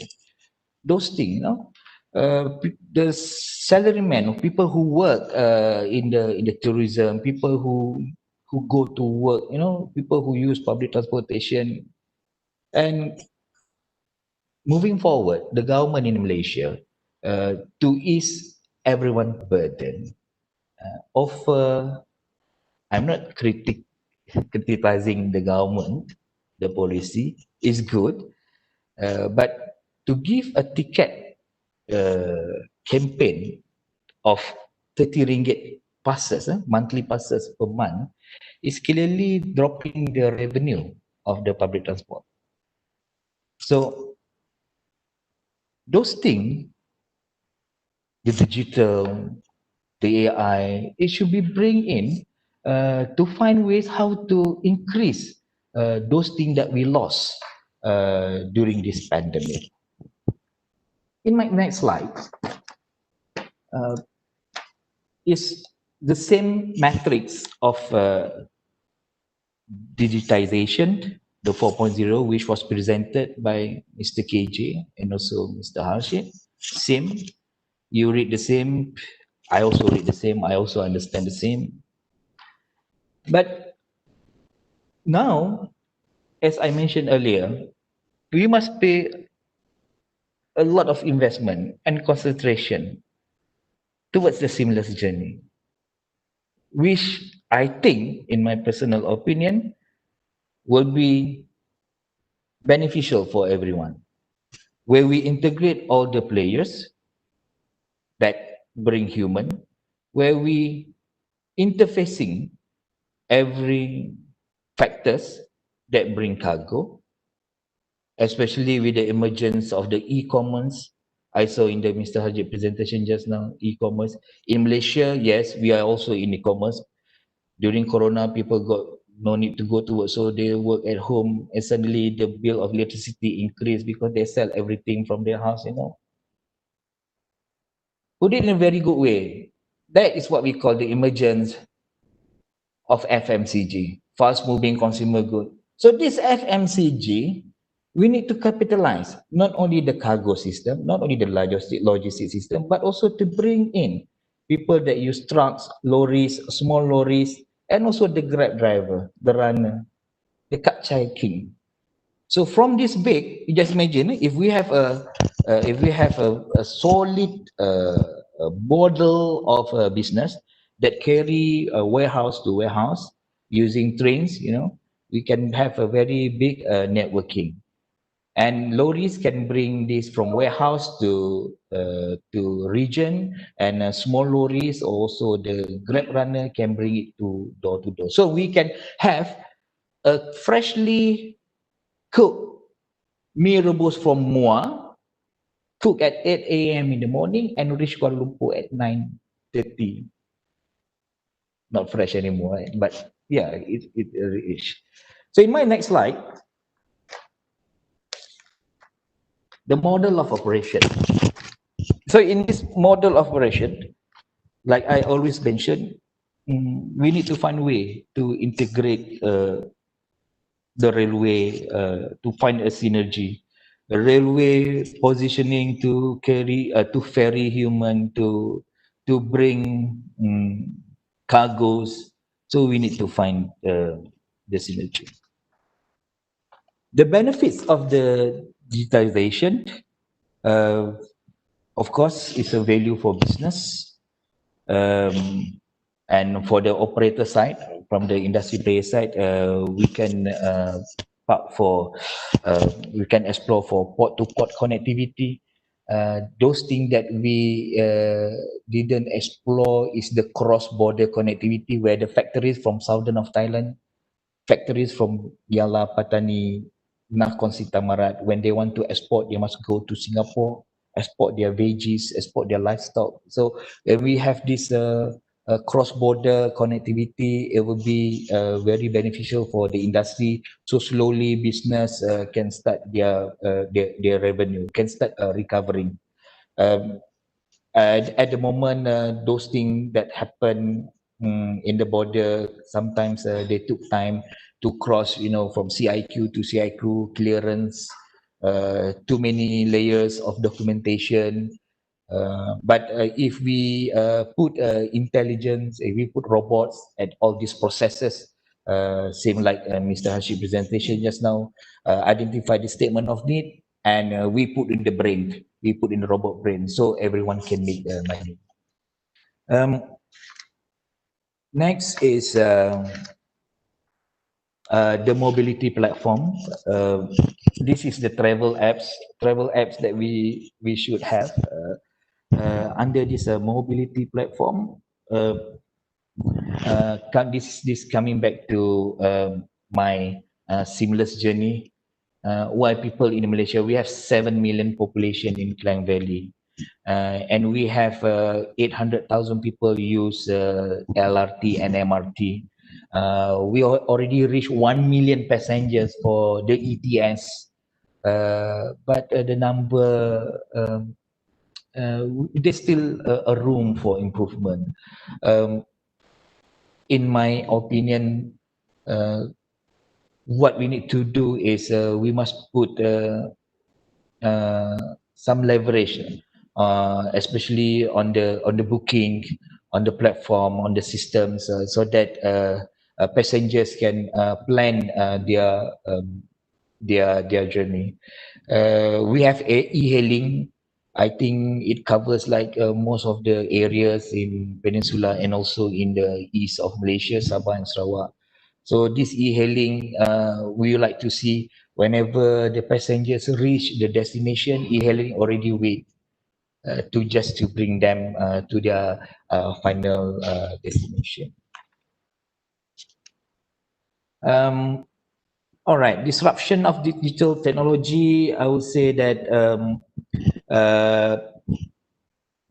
[SPEAKER 5] those things, you know? The salarymen, people who work in the tourism, people who go to work, you know, people who use public transportation. And moving forward, the government in Malaysia, to ease everyone's burden, offer. I'm not criticizing the government. The policy is good, but to give a ticket campaign of 30 ringgit passes, monthly passes per month, is clearly dropping the revenue of the public transport. So those things, the digital, the AI, it should be bring in to find ways how to increase those things that we lost during this pandemic. In my next slide, uh, is the same matrix of digitization, the 4.0, which was presented by Mr. KJ and also Mr. Harshit. Same, you read the same, I also read the same, I also understand the same. But now, as I mentioned earlier, we must pay a lot of investment and concentration towards the seamless journey, which I think, in my personal opinion, will be beneficial for everyone, where we integrate all the players that bring human, where we interfacing every factors that bring cargo, especially with the emergence of the e-commerce. I saw in the Mr. Hajit presentation just now, e-commerce. In Malaysia, yes, we are also in e-commerce. During Corona, people got no need to go to work, so they work at home, and suddenly the bill of electricity increased because they sell everything from their house, you know. Put it in a very good way. That is what we call the emergence of FMCG, fast moving consumer good. So this FMCG, we need to capitalize not only the cargo system, not only the logistic system, but also to bring in people that use trucks, lorries, small lorries, and also the grab driver, the runner, the kap chai king. So from this big, you just imagine if we have a solid model of a business that carry a warehouse to warehouse using trains, we can have a very big networking. And lorries can bring this from warehouse to region, and small lorries also the grab runner can bring it to door to door. So we can have a freshly cooked mee rebus from Muar, cook at 8 a.m. in the morning and reach Kuala Lumpur at 9:30. Not fresh anymore, but yeah, it is. So in my next slide, the model of operation. So in this model of operation, like I always mention, we need to find a way to integrate the railway to find a synergy. The railway positioning to carry to ferry human to bring cargoes. So we need to find the synergy. The benefits of the digitization, uh, of course, is a value for business. And for the operator side, from the industry player side, we can we can explore for port to port connectivity. Those things that we didn't explore is the cross border connectivity, where the factories from southern of Thailand, factories from Yala, Patani, Nakhon Sitamarat, when they want to export, they must go to Singapore, export their veggies, export their livestock. So we have this cross-border connectivity. It will be very beneficial for the industry. So slowly business can start their revenue, can start recovering. Um, at the moment, those things that happen in the border, sometimes they took time to cross, from CIQ to CIQ clearance, too many layers of documentation. But if we put intelligence, if we put robots at all these processes, same like Mr. Hashim presentation just now, identify the statement of need, and we put in the brain, we put in the robot brain, so everyone can make money. Next is the mobility platform. This is the travel apps that we should have under this mobility platform. This coming back to my seamless journey. Why people in Malaysia, we have 7 million population in Klang Valley, and we have 800,000 people use LRT and MRT. We already reached 1 million passengers for the ETS, but the number there's still a room for improvement. In my opinion, what we need to do is we must put some leverage, especially on the booking, on the platform, on the systems, so that passengers can plan their journey. We have e-hailing. I think it covers like most of the areas in Peninsula and also in the east of Malaysia, Sabah and Sarawak. So this e-hailing, we would like to see whenever the passengers reach the destination, e-hailing already wait to bring them to their final destination. All right, disruption of digital technology. I would say that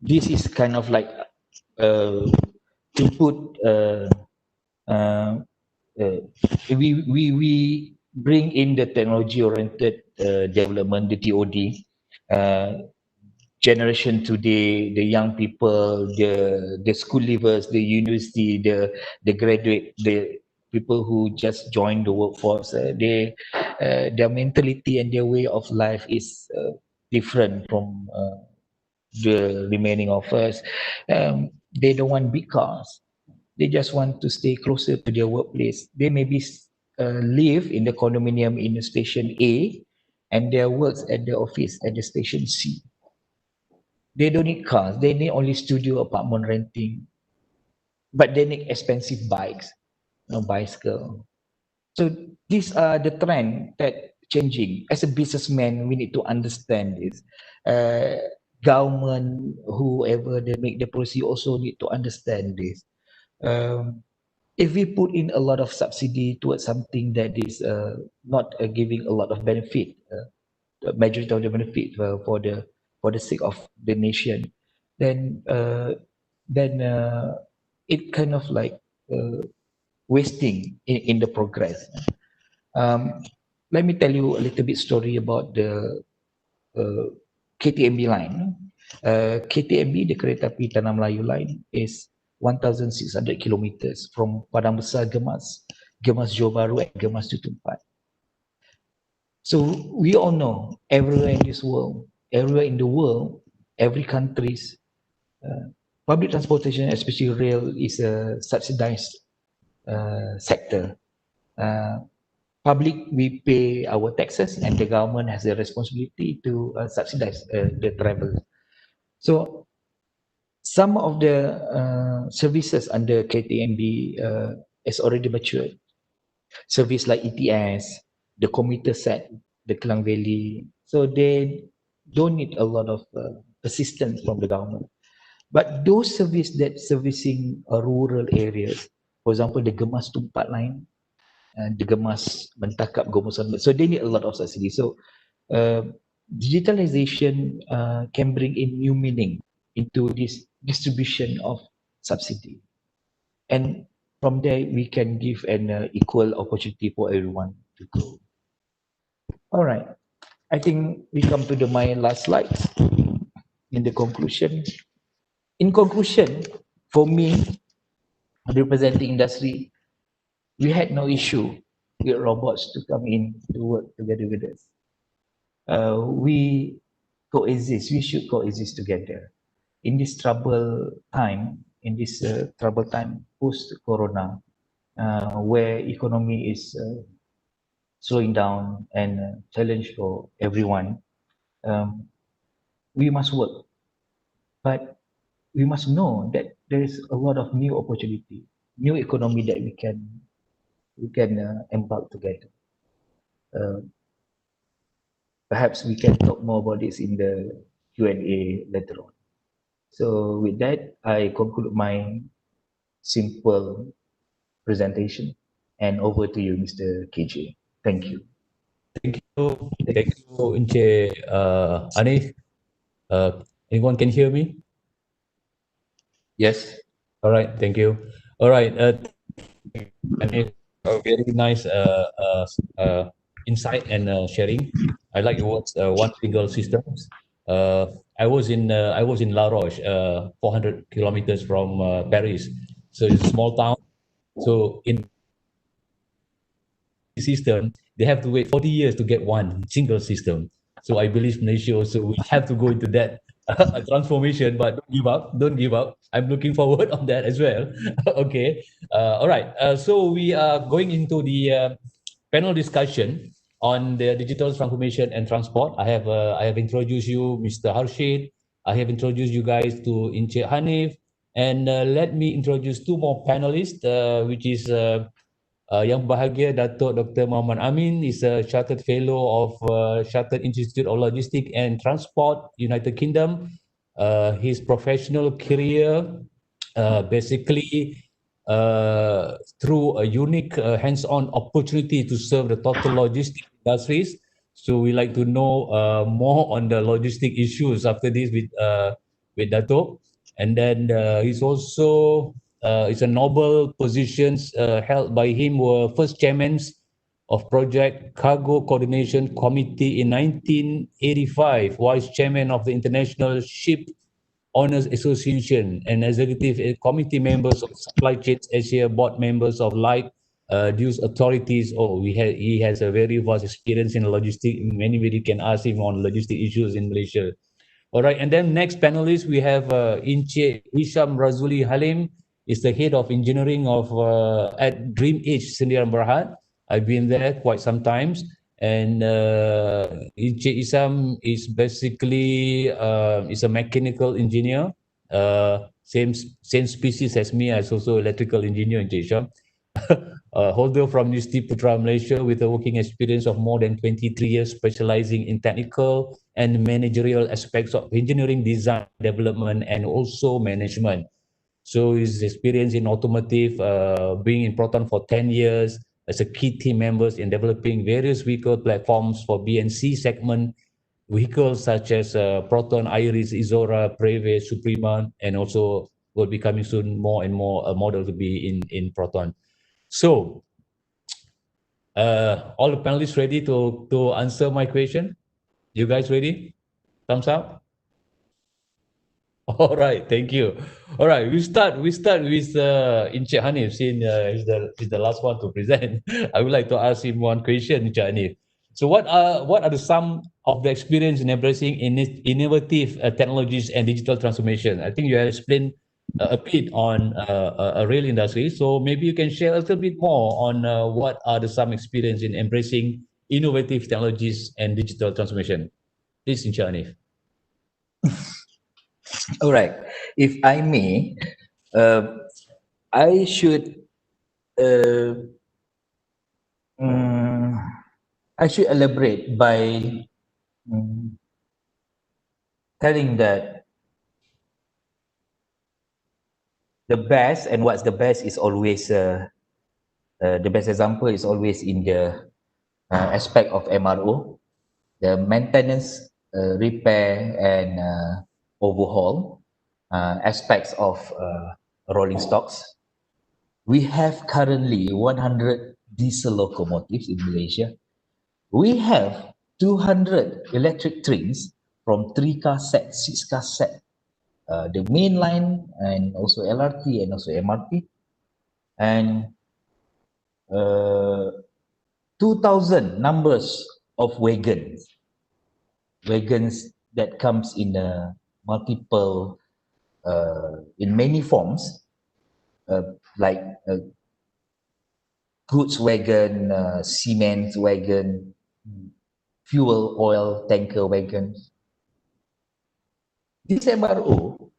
[SPEAKER 5] this is kind of like to put we bring in the technology oriented development, the TOD. Generation today, the young people, the school leavers, the university, the graduate, the people who just joined the workforce, their mentality and their way of life is different from the remaining of us. They don't want big cars. They just want to stay closer to their workplace. They may be live in the condominium in the station A and their works at the office at the station C. They don't need cars. They need only studio apartment renting, but they need expensive bikes, bicycle. So these are the trend that changing. As a businessman, we need to understand this. Government, whoever they make the policy, also need to understand this. Um, if we put in a lot of subsidy towards something that is not giving a lot of benefit, the majority of the benefit for the sake of the nation, then it kind of like uh, wasting in the progress. Um, Let me tell you a little bit story about the KTMB line. KTMB, the Kereta Api Tanah Melayu line, is 1,600 kilometers from Padang Besar Gemas, Gemas Johor Bahru, and Gemas Tutumpat. So we all know everywhere in this world, everywhere in the world, every country's public transportation, especially rail, is a subsidized sector. Public, we pay our taxes, and the government has the responsibility to subsidize the travel. So some of the services under KTMB is already matured. Service like ETS, the commuter set, the Klang Valley. So they don't need a lot of assistance from the government. But those service that servicing rural areas, for example, the Gemas Tumpat line, and the Gemas Mentakap, Gomusan, so they need a lot of subsidy. So uh, digitalization can bring in new meaning into this distribution of subsidy. And from there, we can give an equal opportunity for everyone to grow. All right. I think we come to my last slide in the conclusion. In conclusion, for me, representing industry, we had no issue with robots to come in to work together with us. We coexist. We should coexist together in this trouble time. In this trouble time post Corona, where economy is slowing down and challenge for everyone, um, we must work. But we must know that there is a lot of new opportunity, new economy that we can embark together. Uh, Perhaps we can talk more about this in the Q&A later on. So with that, I conclude my simple presentation, and over to you, Mr. KJ. Thank you.
[SPEAKER 4] Thank you. Thank you, Encik Hanif. Anyone can hear me?
[SPEAKER 5] Yes.
[SPEAKER 4] All right, thank you. All right, Hanif, a very nice insight and sharing. I like your words, one single system. I was in La Roche, 400 kilometers from Paris. So it's a small town. So in system, they have to wait 40 years to get one single system. So I believe Malaysia also will have to go into that transformation, but don't give up. Don't give up. I'm looking forward on that as well. Okay. All right. So we are going into the panel discussion on the digital transformation and transport. I have introduced you, Mr. Harshid. I have introduced you guys to Encik Hanif. And let me introduce two more panelists, which is yang bahagia Datuk Dr. Muhammad Amin is a Chartered Fellow of Chartered Institute of Logistics and Transport, United Kingdom. His professional career basically through a unique hands-on opportunity to serve the total logistic industries. So we like to know more on the logistic issues after this with Datuk. And then he's also it's a noble positions held by him were first chairmen of Project Cargo Coordination Committee in 1985, vice chairman of the International Ship Owners Association, and executive committee members of Supply Chains Asia, board members of Light Dues Authorities. Oh, he has a very vast experience in logistics. Many can ask him on logistic issues in Malaysia. All right, and then next panelist we have Encik Hisham Razuli Halim, is the head of engineering of at Dream Age Sendirian Berhad. I've been there quite some times. And Encik Isam is basically is a mechanical engineer, same species as me. As also electrical engineer, Encik Isam. A holder from University Putra Malaysia with a working experience of more than 23 years, specializing in technical and managerial aspects of engineering design, development, and also management. So his experience in automotive, being in Proton for 10 years as a key team members in developing various vehicle platforms for B and C segment vehicles such as Proton, Iris, Izora, Preve, Suprema, and also will be coming soon more and more model to be in Proton. So, all the panelists ready to answer my question? You guys ready? Thumbs up. All right, thank you. All right, we start with Encik Hanif, since he's the last one to present. I would like to ask him one question, Encik Hanif. So what are the some of the experience in embracing innovative technologies and digital transformation? I think you have explained a bit on a rail industry. So maybe you can share a little bit more on what are the some experience in embracing innovative technologies and digital transformation. Please, Encik Hanif.
[SPEAKER 5] All right. If I may, uh, I should uh, mm, I should elaborate by mm, telling that the best and what's the best is always the best example is always in the aspect of MRO, the maintenance, repair, and overhaul aspects of rolling stocks. We have currently 100 diesel locomotives in Malaysia. We have 200 electric trains from 3-car set, 6-car set, the main line and also LRT and also MRT, and uh, 2,000 numbers of wagons that comes in multiple, in many forms, like goods wagon, cement wagon, fuel oil tanker wagon. This MRO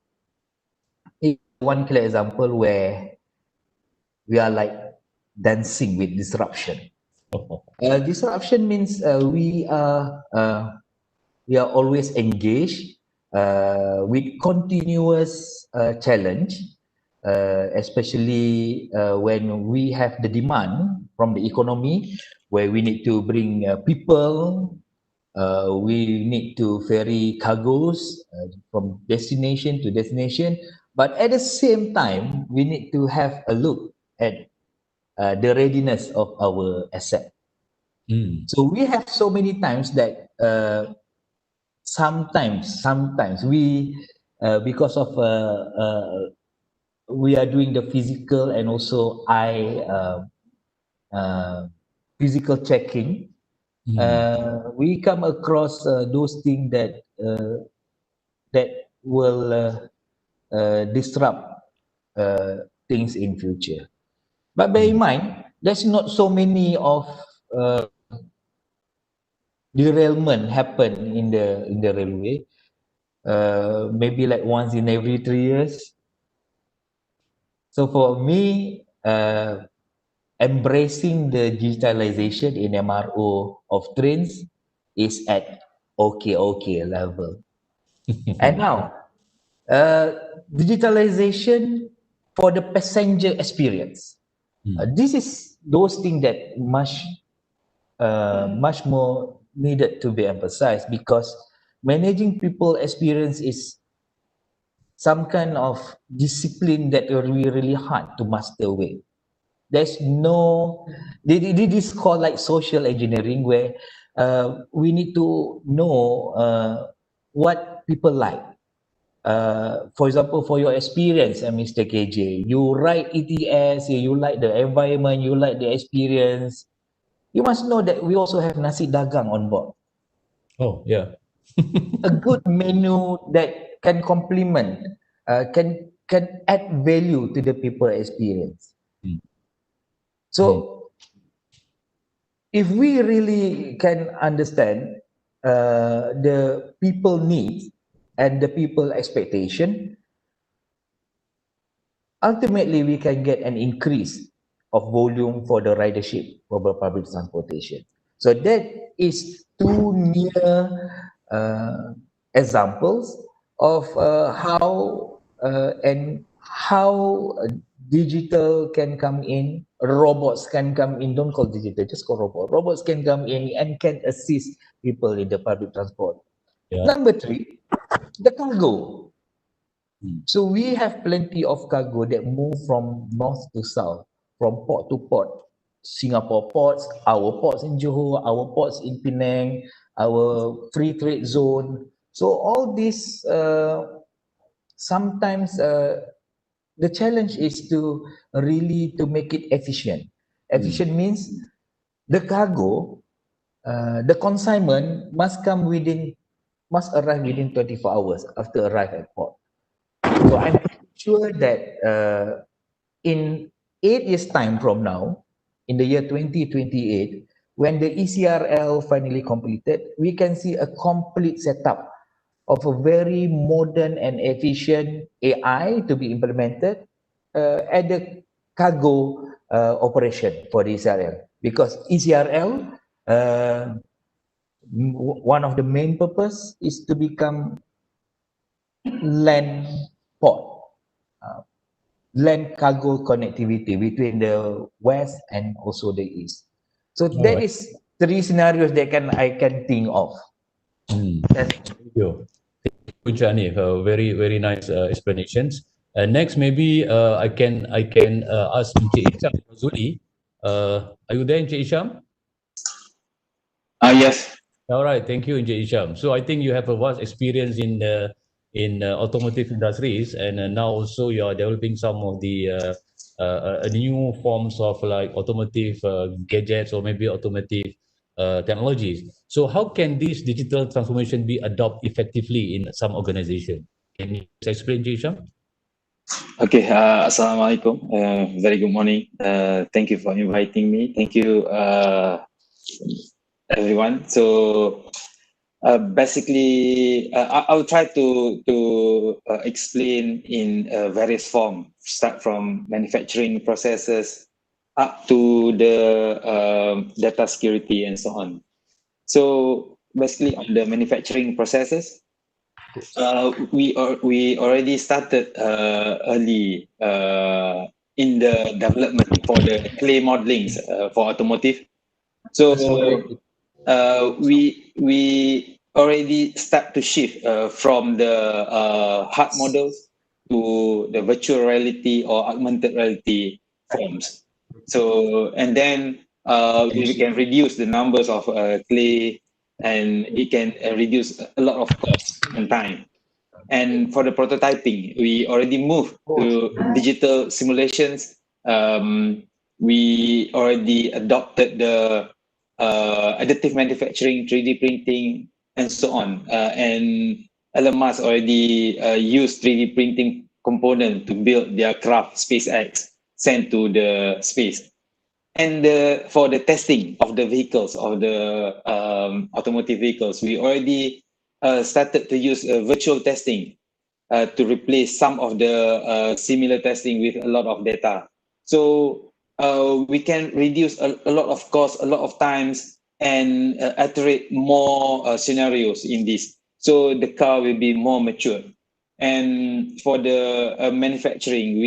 [SPEAKER 5] is one clear example where we are like dancing with disruption. Disruption means we are always engaged with continuous challenge, especially when we have the demand from the economy, where we need to bring people, we need to ferry cargoes from destination to destination, but at the same time, we need to have a look at the readiness of our asset. So we have so many times that sometimes we because of we are doing the physical and also physical checking, we come across those things that will disrupt things in future. But bear in mind, there's not so many of derailment happen in the railway. Maybe like once in every 3 years. So for me, embracing the digitalization in MRO of trains is at okay level. And now, digitalization for the passenger experience. This is those things that much more needed to be emphasized, because managing people experience is some kind of discipline that really hard to master with. There's no, this is called like social engineering, where we need to know what people like. For example, for your experience, Mr. KJ, you ride ETS, you like the environment, you like the experience. You must know that we also have nasi dagang on board.
[SPEAKER 4] Oh, yeah.
[SPEAKER 5] A good menu that can complement, can add value to the people experience.
[SPEAKER 4] Mm.
[SPEAKER 5] So if we really can understand the people needs and the people expectation, ultimately we can get an increase of volume for the ridership for the public transportation. So that is two near examples of how digital can come in, robots can come in, don't call digital, just call robot. Robots can come in and can assist people in the public transport.
[SPEAKER 4] Yeah.
[SPEAKER 5] Number three, the cargo.
[SPEAKER 4] Mm.
[SPEAKER 5] So we have plenty of cargo that move from north to south, from port to port. Singapore ports, our ports in Johor, our ports in Penang, our free trade zone. So all this sometimes the challenge is to really to make it efficient. Efficient means the cargo, the consignment must arrive within 24 hours after arrive at port. So I'm sure that in 8 years' time from now, in the year 2028, when the ECRL finally completed, we can see a complete setup of a very modern and efficient AI to be implemented at the cargo operation for the ECRL. Because ECRL, one of the main purpose is to become land port, land cargo connectivity between the west and also the east. So
[SPEAKER 4] All
[SPEAKER 5] that
[SPEAKER 4] right.
[SPEAKER 5] is three scenarios that I can think of. That's
[SPEAKER 4] Thank you. Thank you, Hanif. Very, very nice explanations. Next, maybe I can ask Encik Isham Zuli. Are you there, Encik Isham?
[SPEAKER 6] Yes.
[SPEAKER 4] All right, thank you, Encik Isham. So I think you have a vast experience in automotive industries, and now also you are developing some of the new forms of like automotive gadgets or maybe automotive technologies. So how can this digital transformation be adopted effectively in some organization? Can you explain, Encik Isham?
[SPEAKER 6] Okay. Assalamualaikum. Very good morning. Thank you for inviting me. Thank you, everyone. So basically, I'll try to explain in various form. Start from manufacturing processes up to the data security and so on. So basically, on the manufacturing processes, we already started early in the development for the clay modelings for automotive. So we already start to shift from the hard models to the virtual reality or augmented reality forms. So and then we can reduce the numbers of clay, and it can reduce a lot of cost and time. And for the prototyping, we already moved to digital simulations. We already adopted the additive manufacturing, 3D printing, and so on. And Elon Musk already used 3D printing component to build their craft SpaceX, sent to the space. And for the testing of the vehicles, of the automotive vehicles, we already started to use virtual testing to replace some of the similar testing with a lot of data. So we can reduce a lot of cost, a lot of times, and iterate more scenarios in this. So the car will be more mature. And for the manufacturing,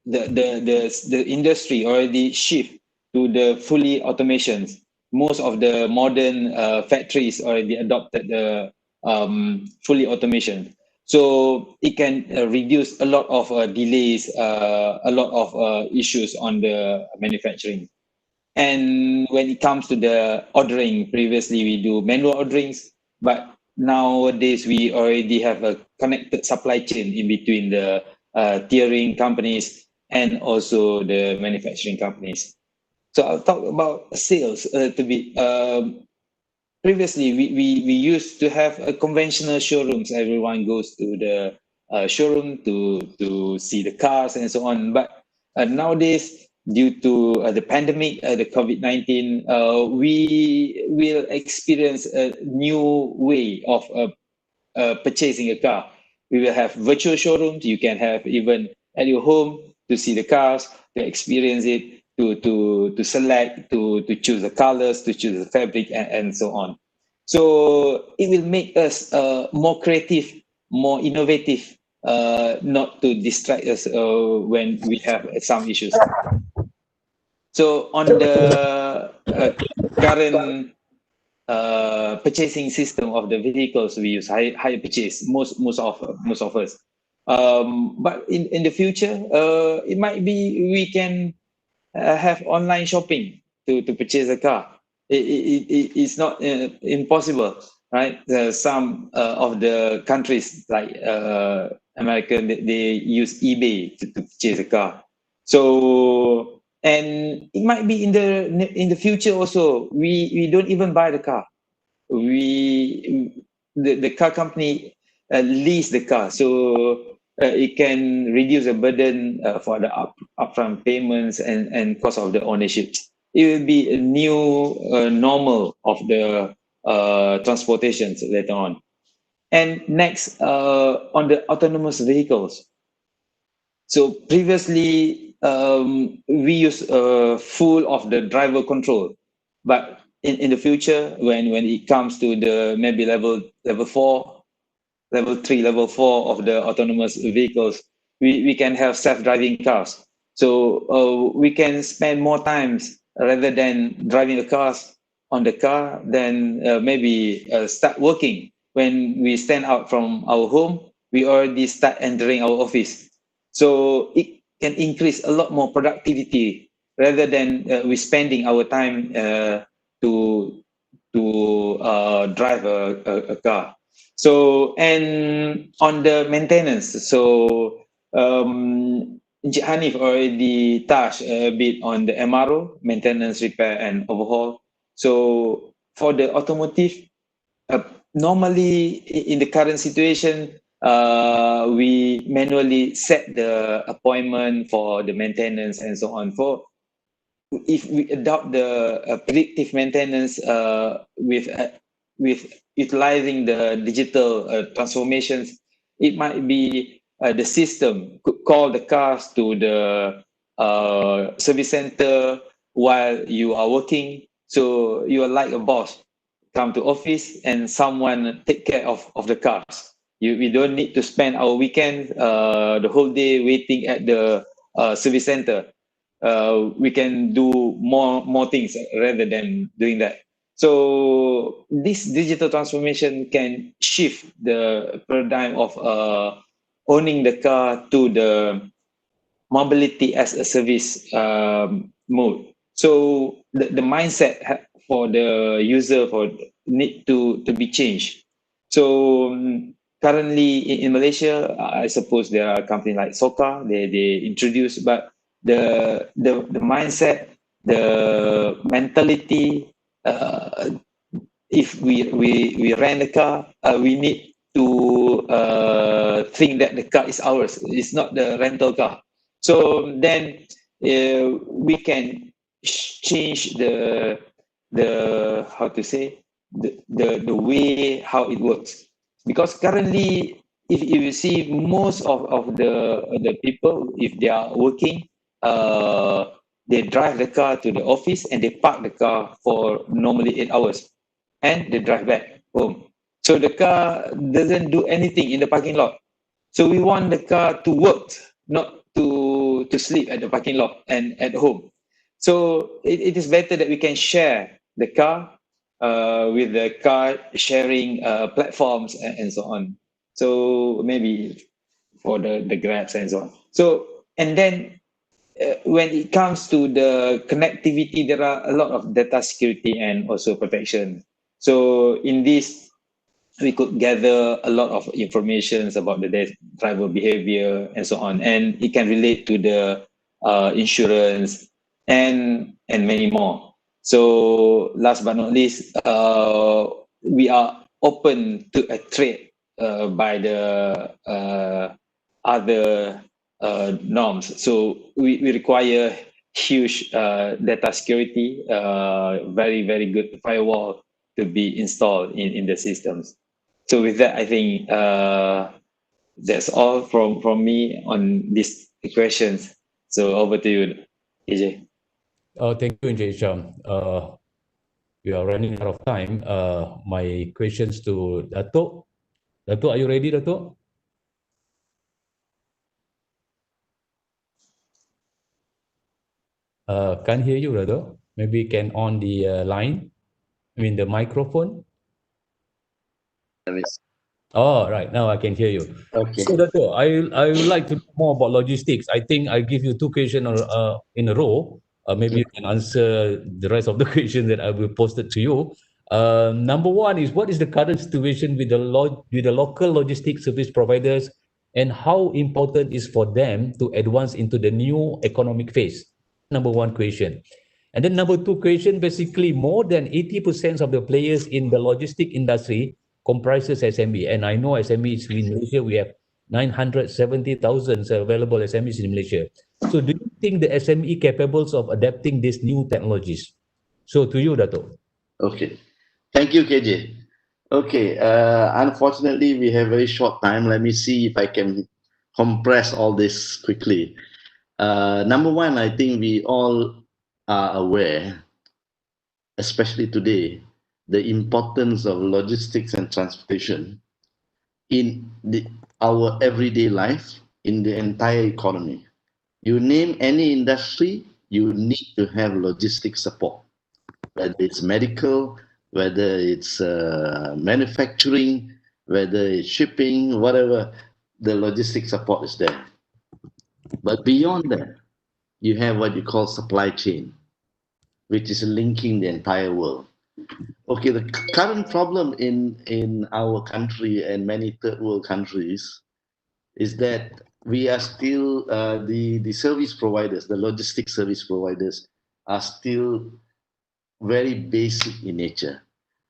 [SPEAKER 6] the industry already shift to the fully automations. Most of the modern factories already adopted the fully automation. So it can reduce a lot of delays, a lot of issues on the manufacturing. And when it comes to the ordering, previously we do manual orderings, but nowadays we already have a connected supply chain in between the tiering companies and also the manufacturing companies. So I'll talk about sales to be. Previously, we used to have a conventional showrooms. Everyone goes to the showroom to see the cars and so on. But nowadays, due to the pandemic, the COVID-19, we will experience a new way of purchasing a car. We will have virtual showrooms. You can have even at your home to see the cars, to experience it, to select, to choose the colors, to choose the fabric, and so on. So it will make us more creative, more innovative, not to distract us when we have some issues. So on the current purchasing system of the vehicles, we use higher purchase, most of us. But in the future, it might be we can have online shopping to purchase a car. It's not impossible, right? Some of the countries like America, they use eBay to purchase a car. So, and it might be in the future also, we don't even buy the car. The car company lease the car, so it can reduce the burden for the upfront payments and cost of the ownership. It will be a new normal of the transportations later on. And next, on the autonomous vehicles. So previously, we use full of the driver control, but in the future, when it comes to the maybe level 4, level 3, level 4 of the autonomous vehicles, we can have self-driving cars. So we can spend more times rather than driving the cars on the car, then maybe start working. When we stand out from our home, we already start entering our office. So it can increase a lot more productivity rather than we spending our time to drive a car. So, and on the maintenance, so Encik Hanif already touched a bit on the MRO, maintenance, repair, and overhaul. So for the automotive, normally in the current situation, we manually set the appointment for the maintenance and so on. For if we adopt the predictive maintenance with utilizing the digital transformations, it might be the system could call the cars to the service center while you are working. So you are like a boss, come to office and someone take care of the cars. We don't need to spend our weekend the whole day waiting at the service center. We can do more things rather than doing that. So this digital transformation can shift the paradigm of owning the car to the mobility as a service mode. So the mindset for the user for need to be changed. So currently in Malaysia, I suppose there are companies like Soka, they introduce, but the mindset, the mentality, if we rent a car, we need to think that the car is ours. It's not the rental car. So then we can change the how to say the way how it works, because currently if you see most of the people, if they are working, they drive the car to the office and they park the car for normally 8 hours and they drive back home. So the car doesn't do anything in the parking lot. So we want the car to work, not to sleep at the parking lot and at home. So it is better that we can share the car with the car sharing platforms and so on. So maybe for the grabs and so on. So, and then when it comes to the connectivity, there are a lot of data security and also protection. So in this, we could gather a lot of information about the driver behavior and so on, and it can relate to the insurance and many more. So last but not least, we are open to a trade by the other norms. So we require huge data security, very, very good firewall to be installed in the systems. So with that, I think that's all from me on these questions. So over to you, AJ.
[SPEAKER 4] Thank you, Encik Hisham. We are running out of time. My questions to Dato'. Dato', are you ready, Dato'? Can't hear you, Dato'. Maybe can on the line, I mean the microphone. Oh, right. Now I can hear you.
[SPEAKER 7] Okay.
[SPEAKER 4] So, Dato', I would like to know more about logistics. I think I give you two questions in a row. Maybe you can answer the rest of the questions that I will post it to you. Number one is, what is the current situation with with the local logistics service providers, and how important is for them to advance into the new economic phase? Number one question. And then number two question, basically more than 80% of the players in the logistic industry comprises SME. And I know SMEs in Malaysia, we have 970,000 available SMEs in Malaysia. So do you think the SME capable of adapting these new technologies? So to you, Dato'.
[SPEAKER 7] Okay. Thank you, KJ. Okay. Unfortunately, we have very short time. Let me see if I can compress all this quickly. Number one, I think we all are aware, especially today, the importance of logistics and transportation in our everyday life, in the entire economy. You name any industry, you need to have logistics support, whether it's medical, whether it's manufacturing, whether it's shipping, whatever, the logistics support is there. But beyond that, you have what you call supply chain, which is linking the entire world. Okay, the current problem in our country and many third world countries is that we are still, the service providers, the logistics service providers are still very basic in nature.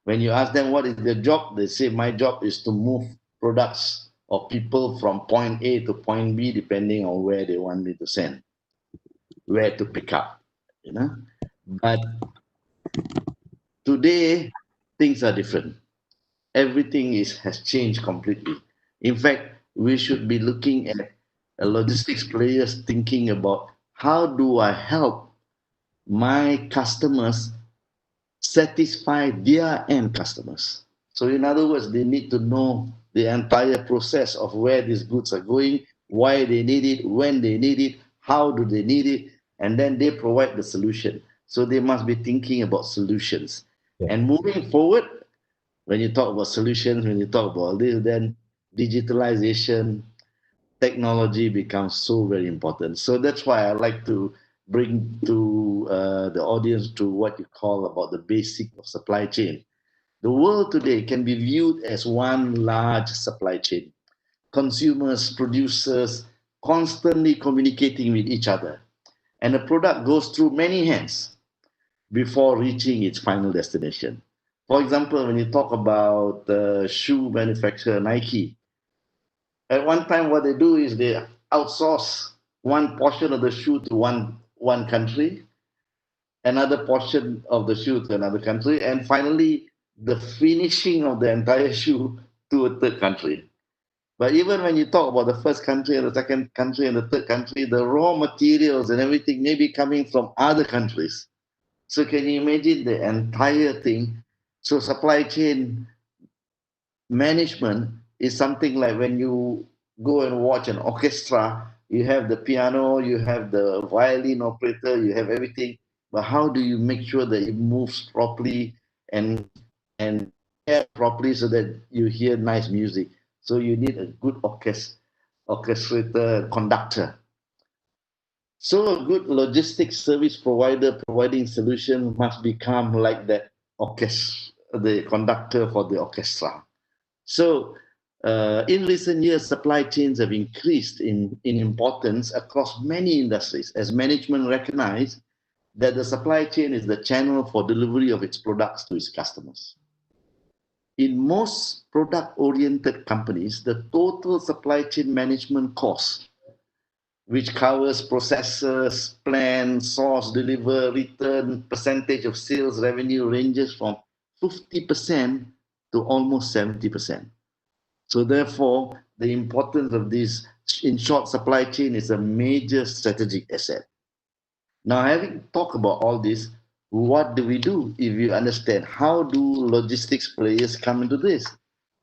[SPEAKER 7] When you ask them what is their job, they say, my job is to move products or people from point A to point B, depending on where they want me to send, where to pick up, you know. But today, things are different. Everything has changed completely. In fact, we should be looking at logistics players thinking about how do I help my customers satisfy their end customers. So in other words, they need to know the entire process of where these goods are going, why they need it, when they need it, how do they need it, and then they provide the solution. So they must be thinking about solutions.
[SPEAKER 4] Yeah.
[SPEAKER 7] And moving forward, when you talk about solutions, when you talk about this, then digitalization, technology becomes so very important. So that's why I like to bring to the audience to what you call about the basic of supply chain. The world today can be viewed as one large supply chain. Consumers, producers, constantly communicating with each other. And the product goes through many hands before reaching its final destination. For example, when you talk about the shoe manufacturer Nike, at one time what they do is they outsource one portion of the shoe to one country, another portion of the shoe to another country, and finally the finishing of the entire shoe to a third country. But even when you talk about the first country and the second country and the third country, the raw materials and everything may be coming from other countries. So can you imagine the entire thing? So supply chain management is something like when you go and watch an orchestra, you have the piano, you have the violin operator, you have everything. But how do you make sure that it moves properly and properly so that you hear nice music? So you need a good orchestrator, conductor. So a good logistics service provider providing solution must become like that orchestra, the conductor for the orchestra. So in recent years, supply chains have increased in importance across many industries as management recognize that the supply chain is the channel for delivery of its products to its customers. In most product-oriented companies, the total supply chain management cost which covers processors, plan, source, deliver, return, percentage of sales revenue ranges from 50% to almost 70%. So therefore, the importance of this, in short, supply chain is a major strategic asset. Now, having talked about all this, what do we do if you understand? How do logistics players come into this?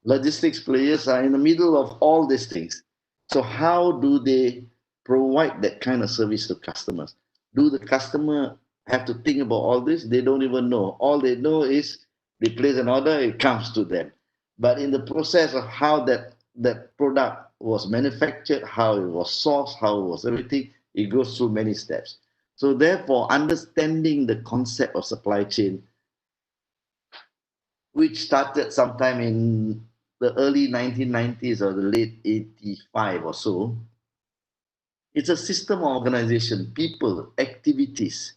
[SPEAKER 7] Logistics players are in the middle of all these things. So how do they provide that kind of service to customers? Do the customer have to think about all this? They don't even know. All they know is they place an order, it comes to them. But in the process of how that product was manufactured, how it was sourced, how it was everything, it goes through many steps. So therefore, understanding the concept of supply chain, which started sometime in the early 1990s or the late 85 or so, it's a system of organization, people, activities,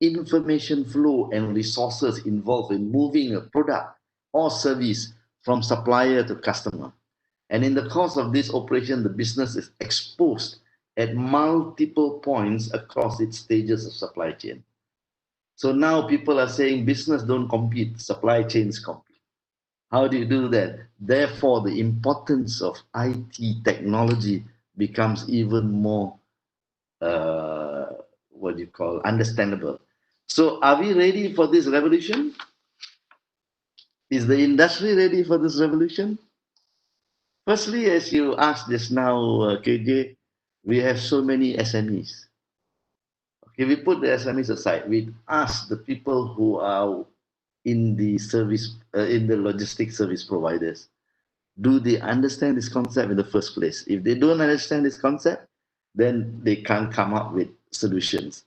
[SPEAKER 7] information flow, and resources involved in moving a product or service from supplier to customer. And in the course of this operation, the business is exposed at multiple points across its stages of supply chain. So now people are saying business don't compete, supply chains compete. How do you do that? Therefore, the importance of IT technology becomes even more, understandable. So are we ready for this revolution? Is the industry ready for this revolution? Firstly, as you asked just now, KJ, we have so many SMEs. Okay, we put the SMEs aside. We ask the people who are in the service, in the logistics service providers, do they understand this concept in the first place? If they don't understand this concept, then they can't come up with solutions.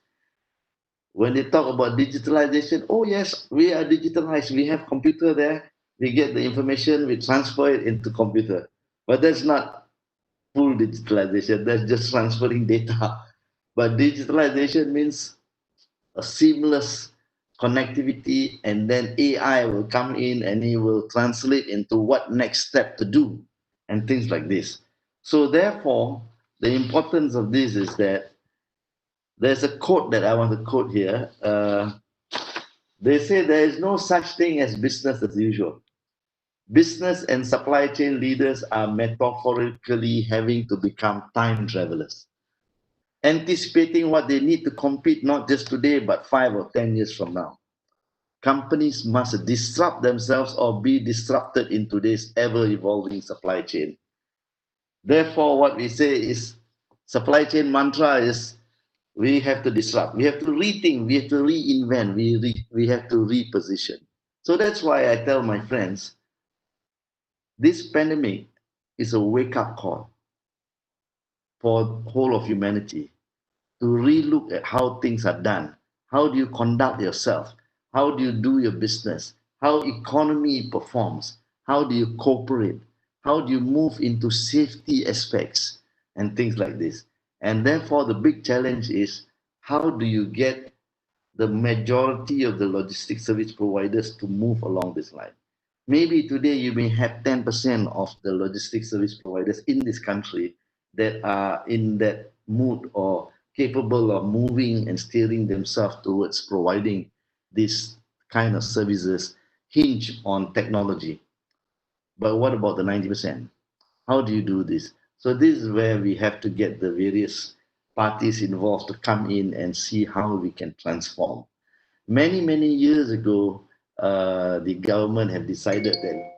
[SPEAKER 7] When they talk about digitalization, oh yes, we are digitalized. We have computer there. We get the information, we transfer it into computer. But that's not full digitalization. That's just transferring data. But digitalization means a seamless connectivity, and then AI will come in and it will translate into what next step to do and things like this. So therefore, the importance of this is that there's a quote that I want to quote here. They say there is no such thing as business as usual. Business and supply chain leaders are metaphorically having to become time travelers, anticipating what they need to compete not just today, but 5 or 10 years from now. Companies must disrupt themselves or be disrupted in today's ever-evolving supply chain. Therefore, what we say is supply chain mantra is we have to disrupt, we have to rethink, we have to reinvent, we have to reposition. So that's why I tell my friends, this pandemic is a wake-up call for the whole of humanity to relook at how things are done. How do you conduct yourself? How do you do your business? How economy performs? How do you cooperate? How do you move into safety aspects and things like this? And therefore, the big challenge is how do you get the majority of the logistics service providers to move along this line? Maybe today you may have 10% of the logistics service providers in this country that are in that mood or capable of moving and steering themselves towards providing this kind of services hinge on technology. But what about the 90%? How do you do this? So this is where we have to get the various parties involved to come in and see how we can transform. Many years ago, the government have decided that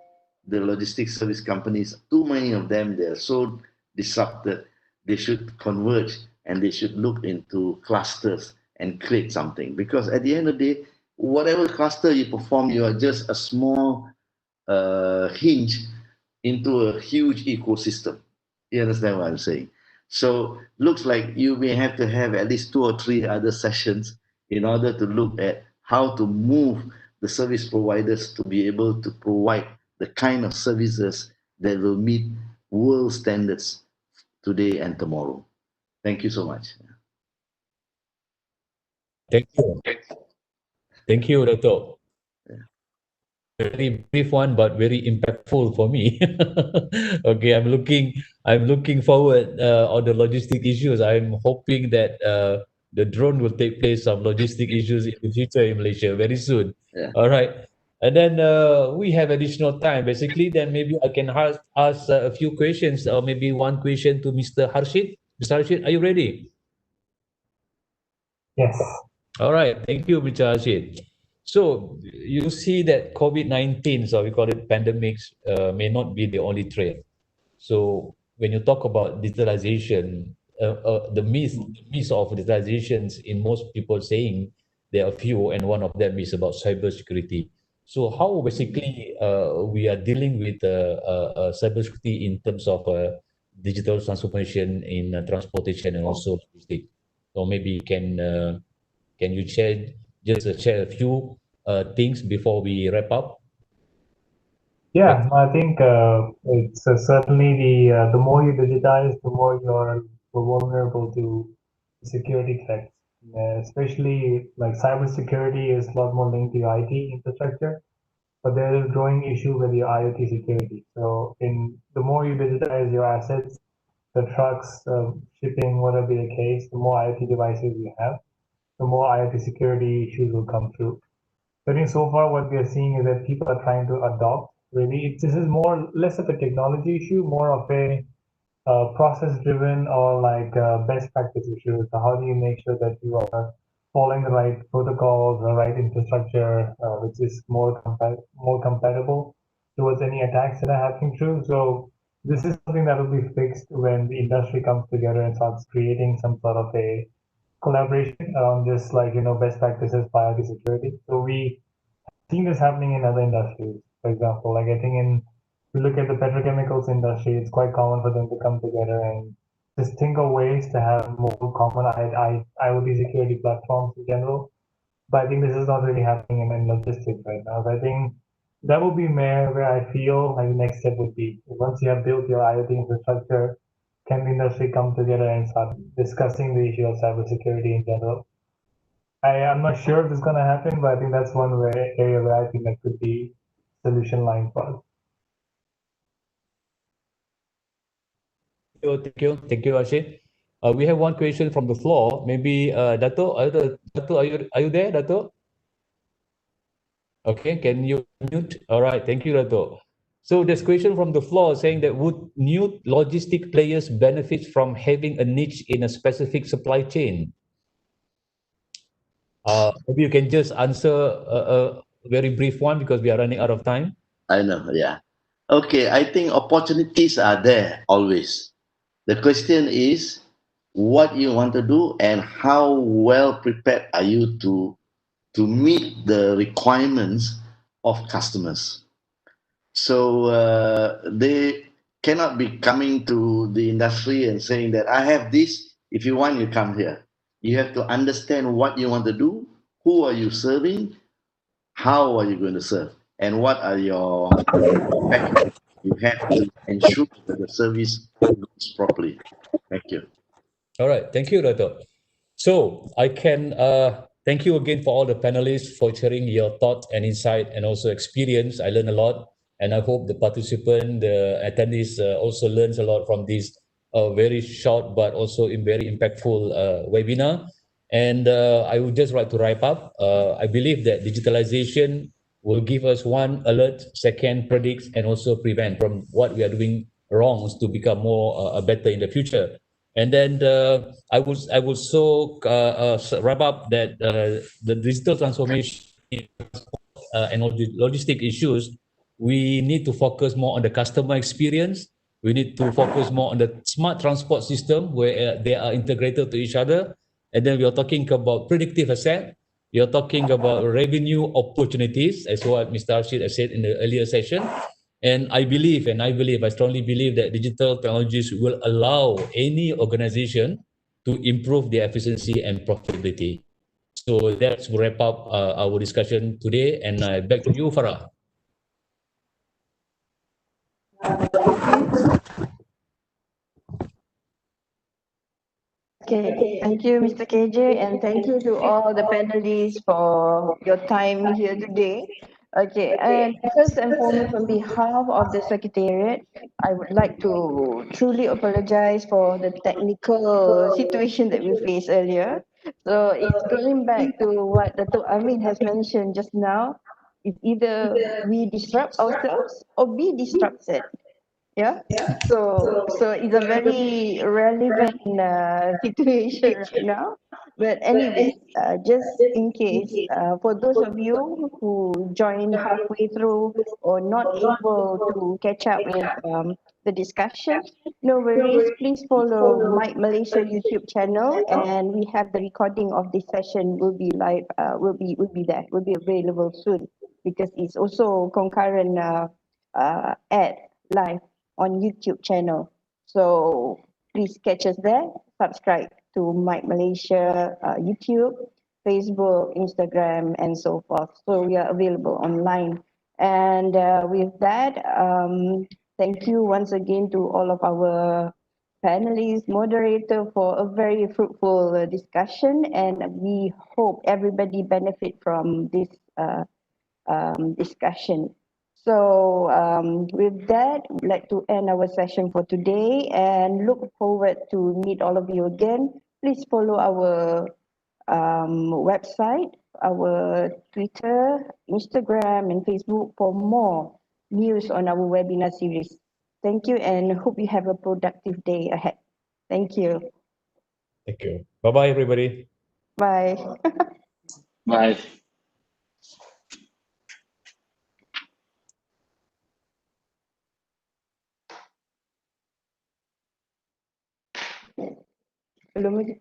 [SPEAKER 7] the logistics service companies, too many of them, they're so disrupted, they should converge and they should look into clusters and create something. Because at the end of the day, whatever cluster you perform, you are just a small hinge into a huge ecosystem. You understand what I'm saying? So looks like you may have to have at least 2 or 3 other sessions in order to look at how to move the service providers to be able to provide the kind of services that will meet world standards today and tomorrow. Thank you so much.
[SPEAKER 4] Thank you. Thank you, Dato'. very brief one, but very impactful for me. Okay, I'm looking forward on the logistic issues. I'm hoping that the drone will take place some logistic issues in the future in Malaysia very soon.
[SPEAKER 7] Yeah.
[SPEAKER 4] All right. And then we have additional time. Basically, then maybe I can ask a few questions, or maybe one question to Mr. Harshit. Mr. Harshit, are you ready?
[SPEAKER 3] Yes.
[SPEAKER 4] All right, thank you, Mr. Rashid. So you see that COVID-19, so we call it pandemics, may not be the only threat. So when you talk about digitalization, the myth of digitalizations in most people saying there are few, and one of them is about cybersecurity. So how basically we are dealing with cybersecurity in terms of digital transformation in transportation and also logistics. So maybe can you share a few things before we wrap up?
[SPEAKER 3] Yeah, I think it's certainly the more you digitize, the more you're vulnerable to security threats. Especially like cybersecurity is a lot more linked to your IT infrastructure, but there is a growing issue with your IoT security. So in the more you digitize your assets, the trucks, shipping, whatever be the case, the more IoT devices you have, the more IoT security issues will come through. I think so far what we are seeing is that people are trying to adopt. Really, this is more less of a technology issue, more of a process-driven or like best practice issue. So how do you make sure that you are following the right protocols, the right infrastructure, which is more compatible towards any attacks that are happening through. So this is something that will be fixed when the industry comes together and starts creating some sort of a collaboration around just like best practices for IT security. So we seen this happening in other industries. For example, like I think if you look at the petrochemicals industry, it's quite common for them to come together and just think of ways to have more common IoT security platforms in general. But I think this is not really happening in logistics right now. So I think that would be where I feel like the next step would be. Once you have built your IoT infrastructure, can the industry come together and start discussing the issue of cybersecurity in general? I'm not sure if it's going to happen, but I think that's one area where I think that could be solution line for us.
[SPEAKER 4] Thank you, Rashid. We have one question from the floor. Maybe Dato, are you there, Dato? Okay, can you mute? All right, thank you, Dato. So there's question from the floor saying that would new logistic players benefit from having a niche in a specific supply chain? Maybe you can just answer a very brief one because we are running out of time.
[SPEAKER 7] I know, yeah. Okay, I think opportunities are there always. The question is what you want to do and how well prepared are you to meet the requirements of customers. So they cannot be coming to the industry and saying that I have this, if you want, you come here. You have to understand what you want to do, who are you serving, how are you going to serve, and what are your packages. You have to ensure that the service goes properly. Thank you.
[SPEAKER 4] All right, thank you, Dato. So I can thank you again for all the panelists for sharing your thoughts and insight and also experience. I learned a lot, and I hope the participant, the attendees also learns a lot from this very short but also in very impactful webinar. And I would just like to wrap up. I believe that digitalization will give us one, alert, second, predicts, and also prevent from what we are doing wrongs to become more better in the future. And then I will so wrap up that the digital transformation and logistic issues, we need to focus more on the customer experience. We need to focus more on the smart transport system where they are integrated to each other. And then we are talking about predictive asset. We are talking about revenue opportunities, as what Mr. Rashid has said in the earlier session. And I strongly believe that digital technologies will allow any organization to improve their efficiency and profitability. So that's wrap up our discussion today. And back to you, Farah.
[SPEAKER 1] Okay, thank you, Mr. KJ, and thank you to all the panelists for your time here today. Okay, and first and foremost, on behalf of the Secretariat, I would like to truly apologize for the technical situation that we faced earlier. So it's going back to what Dato' Amin has mentioned just now. It's either we disrupt ourselves or be disrupted. Yeah. So it's a very relevant situation right now. But anyways, just in case, for those of you who joined halfway through or not able to catch up with the discussion, no worries. Please follow my Malaysia YouTube channel, and we have the recording of this session will be live. Will be available soon, because it's also concurrent ad live on YouTube channel. So please catch us there. Subscribe to Mike Malaysia YouTube, Facebook, Instagram, and so forth. So we are available online. And with that, thank you once again to all of our panelists, moderator for a very fruitful discussion. And we hope everybody benefit from this discussion. So with that, we'd like to end our session for today and look forward to meet all of you again. Please follow our website, our Twitter, Instagram, and Facebook for more news on our webinar series. Thank you, and hope you have a productive day ahead. Thank you.
[SPEAKER 4] Thank you. Bye-bye, everybody.
[SPEAKER 1] Bye.
[SPEAKER 6] Bye.
[SPEAKER 1] Belum lagi.